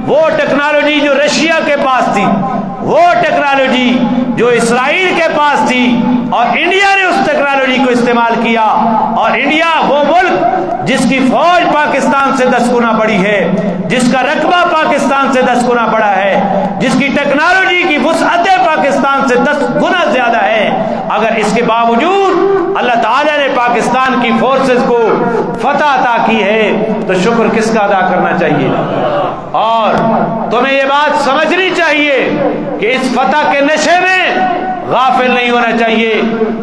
وہ ٹیکنالوجی جو رشیا کے پاس تھی، وہ ٹیکنالوجی جو اسرائیل کے پاس تھی، اور انڈیا نے اس ٹیکنالوجی کو استعمال کیا، اور انڈیا وہ ملک جس کی فوج پاکستان سے 10 گنا بڑی ہے، جس کا رقبہ پاکستان سے 10 گنا بڑا ہے، جس کی ٹیکنالوجی کی وسعتیں پاکستان سے 10 گنا زیادہ ہے، اگر اس کے باوجود اللہ تعالی نے پاکستان کی فورسز کو فتح عطا کی ہے تو شکر کس کا ادا کرنا چاہیے؟ اور تمہیں یہ بات سمجھنی چاہیے کہ اس فتح کے نشے میں غافل نہیں ہونا چاہیے۔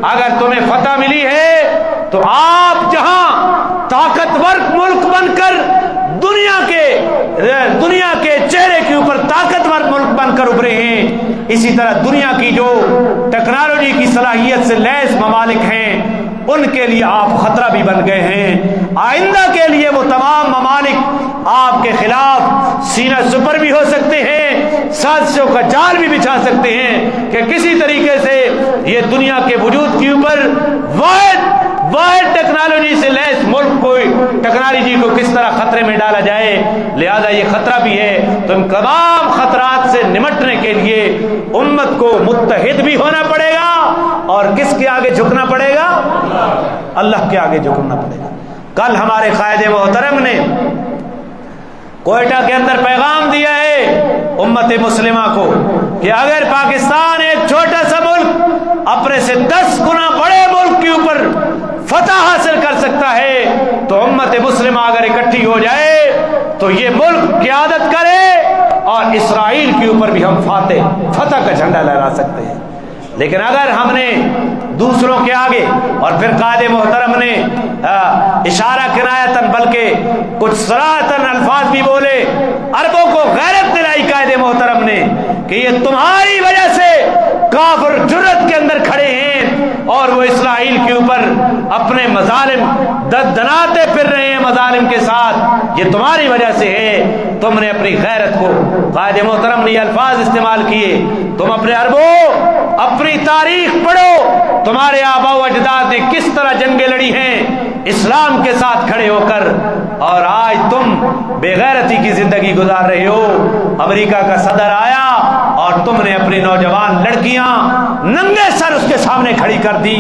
اگر تمہیں فتح ملی ہے تو آپ جہاں طاقتور ملک بن کر دنیا کے چہرے کے اوپر طاقتور ملک بن کر ابھرے ہیں، اسی طرح دنیا کی جو ٹیکنالوجی کی صلاحیت سے لیس ممالک ہیں ان کے لیے آپ خطرہ بھی بن گئے ہیں۔ آئندہ کے لیے وہ تمام ممالک آپ کے خلاف سینہ سپر بھی ہو سکتے ہیں، سازشوں کا جال بھی بچھا سکتے ہیں کہ کسی طریقے سے یہ دنیا کے وجود کے اوپر واحد ٹیکنالوجی سے لیس ملک کو ٹیکنالوجی کو کس طرح خطرے میں ڈالا جائے۔ لہذا یہ خطرہ بھی ہے، تو ان تمام خطرات سے نمٹنے کے لیے امت کو متحد بھی ہونا پڑے گا، اور کس کے آگے جھکنا پڑے گا؟ اللہ کے آگے جھکنا پڑے گا۔ کل ہمارے قائد محترم نے کوئٹہ کے اندر پیغام دیا ہے امت مسلمہ کو کہ اگر پاکستان ایک چھوٹا سا ملک اپنے سے 10 گنا بڑے ملک کے اوپر فتح حاصل کر سکتا ہے تو امت مسلمہ اگر اکٹھی ہو جائے تو یہ ملک قیادت کرے اور اسرائیل کے اوپر بھی ہم فتح کا جھنڈا لہرا سکتے ہیں۔ لیکن اگر ہم نے دوسروں کے آگے، اور پھر قائد محترم نے اشارہ کنایتاً بلکہ کچھ صراحتاً الفاظ بھی بولے، عربوں کو غیرت دلائی قائد محترم نے کہ یہ تمہاری وجہ سے کافر جرت کے اندر کھڑے ہیں اور وہ اسرائیل کے اوپر اپنے مظالم دناتے پھر رہے ہیں مظالم کے ساتھ، یہ تمہاری وجہ سے ہے۔ تم نے اپنی غیرت کو، قائد محترم نے یہ الفاظ استعمال کیے، تم اپنے عربوں اپنی تاریخ پڑھو، تمہارے آباء و اجداد نے کس طرح جنگیں لڑی ہیں اسلام کے ساتھ کھڑے ہو کر، اور آج تم بے غیرتی کی زندگی گزار رہے ہو۔ امریکہ کا صدر آیا اور تم نے اپنی نوجوان لڑکیاں ننگے سر اس کے سامنے کھڑی کر دی۔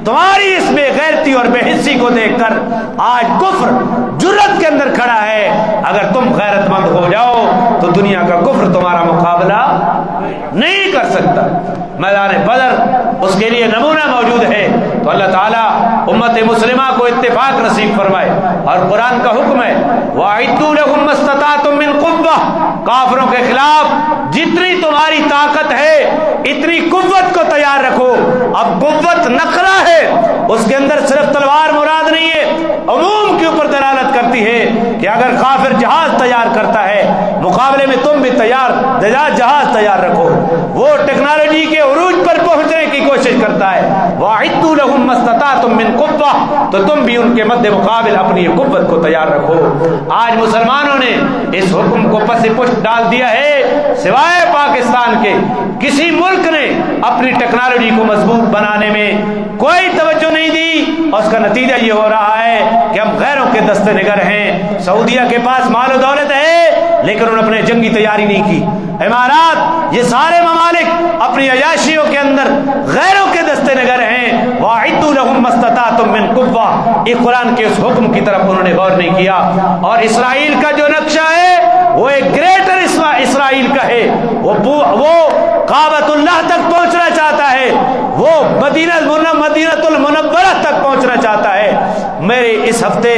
تمہاری اس بے غیرتی اور بے حسی کو دیکھ کر آج کفر جرت کے اندر کھڑا ہے۔ اگر تم غیرت مند ہو جاؤ تو دنیا کا کفر تمہارا مقابلہ نہیں کر سکتا۔ میدان بدر اس کے لیے نمونہ موجود ہے۔ تو اللہ تعالیٰ امت مسلمہ کو اتفاق نصیب فرمائے، اور قرآن کا حکم ہے وَأَعِدُّوا لَهُم مَّا اسْتَطَعْتُم مِّن قُوَّةٍ، کافروں کے خلاف جتنی تمہاری طاقت ہے اتنی قوت کو تیار رکھو۔ اب قوت نقرہ ہے، اس کے اندر صرف تلوار مراد نہیں ہے، عموم کے اوپر دلالت کرتی ہے کہ اگر کافر جہاز تیار کرتا ہے مقابلے میں تم بھی جہاز تیار رکھو۔ وہ ٹیکنالوجی کے عروج پر پہنچنے کی کوشش کرتا ہے، وَأَعِدُّوا لَهُم مَّا اسْتَطَعْتُم مِّن قُوَّةٍ، تو تم بھی ان کے مد مقابل اپنی قوت کو تیار رکھو۔ آج مسلمانوں نے اس حکم کو پس پشت ڈال دیا ہے، سوائے پاکستان کے کسی ملک نے اپنی ٹیکنالوجی کو مضبوط بنانے میں کوئی توجہ نہیں دی، اور اس کا نتیجہ یہ ہو رہا ہے کہ ہم غیروں کے دست نگر ہیں۔ سعودیہ کے پاس مال و دولت ہے لیکن انہوں نے اپنے جنگی تیاری نہیں کی۔ امارات، یہ سارے ممالک اپنی عیاشیوں کے اندر غیروں کے دست نگر ہیں۔ وَأَعِدُّوا لَهُم مَّا اسْتَطَعْتُم مِّن قُوَّةٍ، اس قرآن کے اس حکم کی طرف انہوں نے غور نہیں کیا۔ اور اسرائیل کا جو نقشہ ہے وہ ایک گریٹر اسرائیل کا ہے، وہ کعبۃ اللہ تک پہنچنا چاہتا ہے، وہ مدینہ المنورہ تک پہنچنا چاہتا ہے۔ میرے اس ہفتے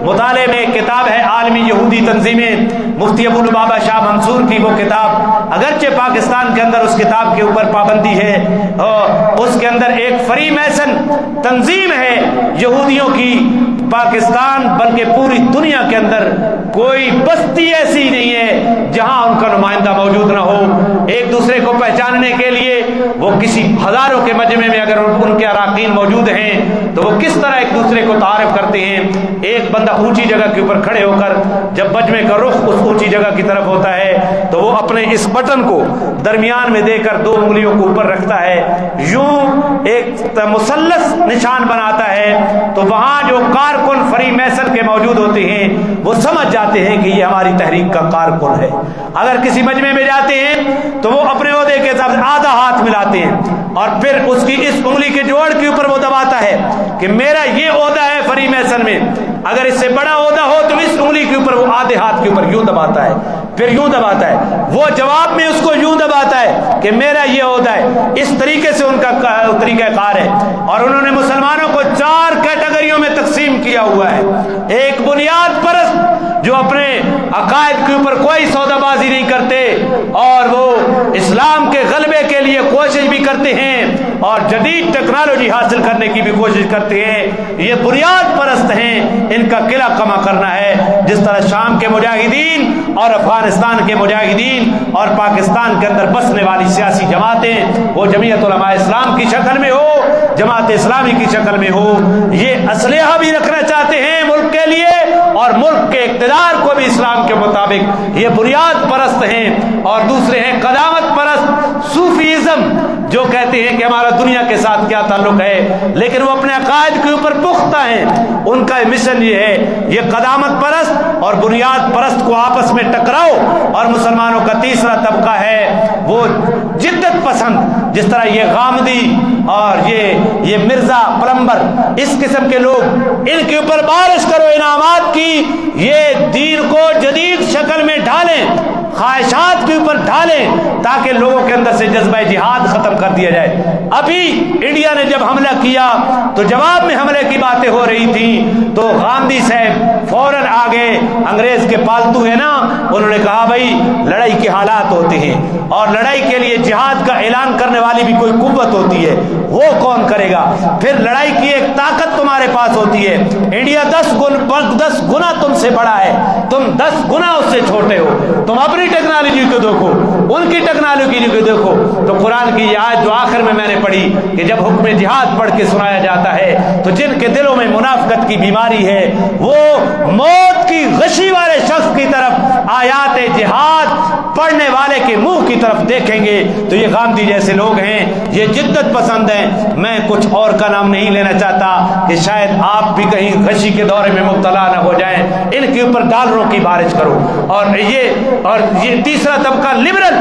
مطالعے میں ایک کتاب ہے عالمی یہودی تنظیمیں، مفتی ابو لبابہ شاہ منصور کی وہ کتاب، اگرچہ پاکستان کے اندر اس کتاب کے اوپر پابندی ہے، اس کے اندر ایک فری میسن تنظیم ہے یہودیوں کی، پاکستان بلکہ پوری دنیا کے اندر کوئی بستی ایسی نہیں ہے جہاں ان کا نمائندہ موجود نہ ہو۔ ایک دوسرے کو پہچاننے کے لیے وہ کسی ہزاروں کے مجمع میں اگر ان کے اراکین موجود ہیں تو وہ کس طرح ایک دوسرے کو تعارف کرتے ہیں۔ ایک بندہ اونچی جگہ کے اوپر کھڑے ہو کر جب مجمع کا رخ اس اونچی جگہ کی طرف ہوتا ہے تو وہ اپنے اس بٹن کو درمیان میں دے کر 2 انگلیوں کو اوپر رکھتا ہے، یوں ایک مثلث نشان بناتا ہے، تو وہاں جو کارکن فری میسن کے موجود ہوتے ہیں وہ سمجھ جاتے ہیں کہ یہ ہماری تحریک کا کارکن ہے۔ اگر کسی مجمع میں جاتے ہیں تو وہ اپنے عہدے کے حساب سے آدھا ہاتھ ملاتے ہیں اور پھر اس کی اس انگلی کے جوڑ کے اوپر وہ دباتا ہے کہ میرا یہ عہدہ ہے فری میسن میں، اگر اس سے بڑا عہدہ ہو تو اس انگلی کے اوپر وہ آدھے ہاتھ کے اوپر یوں دباتا ہے، پھر یوں دباتا ہے، وہ جواب میں اس کو یوں دباتا ہے کہ میرا یہ عہدہ ہے۔ اس طریقے سے ان کا طریقہ کار ہے، اور انہوں نے مسلمانوں کو 4 کیٹیگریوں میں تقسیم کیا ہوا ہے۔ ایک بنیاد پرست جو اپنے عقائد کے اوپر کوئی سودا بازی نہیں کرتے اور وہ اسلام کے غلبے کے لیے کوشش بھی کرتے ہیں اور جدید ٹیکنالوجی حاصل کرنے کی بھی کوشش کرتے ہیں، یہ بنیاد پرست ہیں، ان کا قلعہ کما کرنا ہے۔ جس طرح شام کے مجاہدین اور افغانستان کے مجاہدین اور پاکستان کے اندر بسنے والی سیاسی جماعتیں، وہ جمعیت علماء اسلام کی شکل میں ہو، جماعت اسلامی کی شکل میں ہو، یہ اسلحہ بھی رکھنا چاہتے ہیں ملک کے لیے اور ملک کے اقتدار کو بھی اسلام کے مطابق، یہ بنیاد پرست ہیں۔ اور دوسرے ہیں قدامت پرست صوفیزم، جو کہتے ہیں کہ ہمارا دنیا کے ساتھ کیا تعلق ہے، لیکن وہ اپنے عقائد کے اوپر پختہ ہیں۔ ان کا مشن یہ ہے، یہ قدامت پرست اور بنیاد پرست کو آپس میں ٹکراؤ۔ اور مسلمانوں کا تیسرا طبقہ ہے وہ جدت پسند، جس طرح یہ غامدی اور یہ مرزا پلمبر، اس قسم کے لوگ، ان کے اوپر بارش کرو انعامات کی، یہ دین کو جدید شکل میں ڈھالیں، خواہشات کے اوپر ڈھالیں تاکہ لوگوں کے اندر سے جذبہ جہاد ختم کر دیا جائے۔ ابھی انڈیا نے جب حملہ کیا تو جواب میں حملے کی باتیں ہو رہی تھیں تو غامدی صاحب فوراً آگے، انگریز کے پالتو ہے نا، انہوں نے کہا بھائی لڑائی کے حالات ہوتے ہیں اور لڑائی کے لیے جہاد کا اعلان کرنے والی بھی کوئی قوت ہوتی ہے، وہ کون کرے گا؟ پھر لڑائی کی ایک طاقت تمہارے پاس ہوتی ہے، انڈیا 10 گنا تم سے بڑا ہے، تم 10 گنا اس سے چھوٹے ہو، تم اپنی ٹیکنالوجی کو دیکھو، ان کی ٹیکنالوجی کو دیکھو۔ تو قرآن کی یہ آیت جو آخر میں نے پڑھی کہ جب حکم جہاد پڑھ کے سنایا جاتا ہے تو جن کے دلوں میں منافقت کی بیماری ہے وہ موت کی غشی والے شخص کی طرف آیات جہاد پڑھنے والے کے منہ کی طرف دیکھیں گے تو یہ غامدی جیسے لوگ ہیں، یہ جدت پسند ہیں۔ میں کچھ اور کا نام نہیں لینا چاہتا کہ شاید آپ بھی کہیں غشی کے دورے میں مبتلا نہ ہو جائیں، ان کے اوپر ڈالروں کی بارش کرو۔ اور یہ تیسرا طبقہ لبرل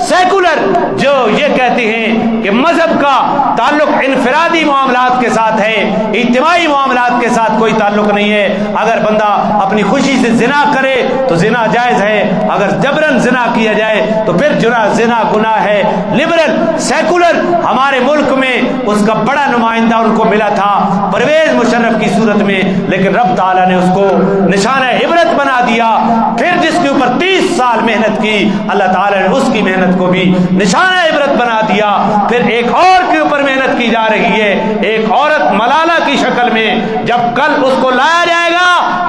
سیکولر، جو یہ کہتے ہیں کہ مذہب کا تعلق انفرادی معاملات کے ساتھ ہے، اجتماعی معاملات کے ساتھ کوئی تعلق نہیں ہے۔ اگر بندہ اپنی خوشی سے زنا کرے تو زنا جائز ہے، اگر جبرن زنا کیا جائے تو پھر زنا گناہ ہے۔ لبرل سیکولر ہمارے ملک میں اس کا بڑا نمائندہ ان کو ملا تھا پرویز مشرف کی صورت میں، لیکن رب تعالیٰ نے اس کو نشانہ عبرت بنا دیا۔ پھر جس کے اوپر 30 سال محنت کی، اللہ تعالیٰ نے اس کی محنت کو بھی نشانہ عبرت بنا دیا۔ پھر ایک اور کے اوپر محنت کی جا رہی ہے، ایک عورت ملالہ کی شکل میں، جب کل اس کو لایا جائے گا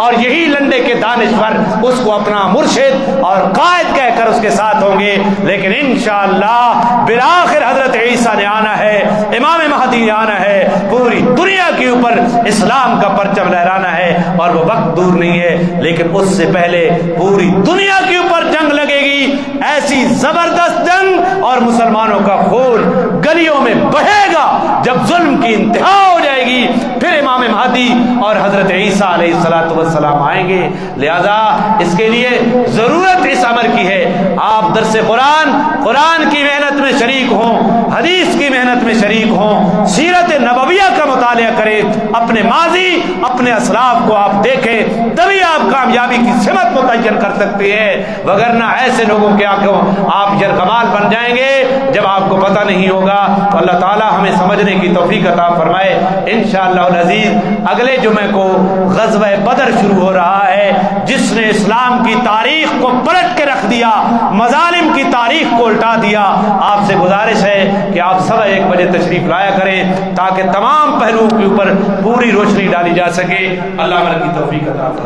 اور یہی لنڈے کے دانشور اس کو اپنا مرشد اور قائد کہہ کر اس کے ساتھ ہوں گے، لیکن انشاءاللہ بالآخر حضرت عیسیٰ نے آنا ہے، امام مہدی نے آنا ہے، پوری دنیا کے اوپر اسلام کا پرچم لہرانا ہے، اور وہ وقت دور نہیں ہے۔ لیکن اس سے پہلے پوری دنیا کے اوپر جنگ لگے گی، ایسی زبردست جنگ، اور مسلمانوں کا خون گلیوں میں بہے گا جب ظلم کی انتہا ہو جائے گی۔ پھر امام مہدی اور حضرت عیسیٰ علیہ السلام آئیں گے۔ لہذا اس کے لیے ضرورت اس امر کی ہے، آپ درس قرآن کی محنت میں شریک ہوں، حدیث کی محنت میں شریک ہوں، سیرت نبویہ کا مطالعہ کریں، اپنے ماضی اپنے اسلاف کو آپ دیکھیں، تبھی آپ کامیابی کی سمت متعین کر سکتے ہیں، وگرنہ ایسے لوگوں کے آنکھوں آپ یرغمال بن جائیں گے جب آپ کو پتہ نہیں ہوگا۔ تو اللہ تعالی ہمیں سمجھنے کی توفیق عطا فرمائے۔ انشاءاللہ العزیز اگلے جمعے کو غزوہ بدر شروع ہو رہا ہے، جس نے اسلام کی تاریخ کو پلٹ کے رکھ دیا، مظالم کی تاریخ کو الٹا دیا۔ آپ سے گزارش ہے کہ آپ 1:15 بجے تشریف لایا کریں تاکہ تمام پہلوؤں کے اوپر پوری روشنی ڈالی جا سکے۔ اللہ ہمیں کی توفیق عطا فرمائے۔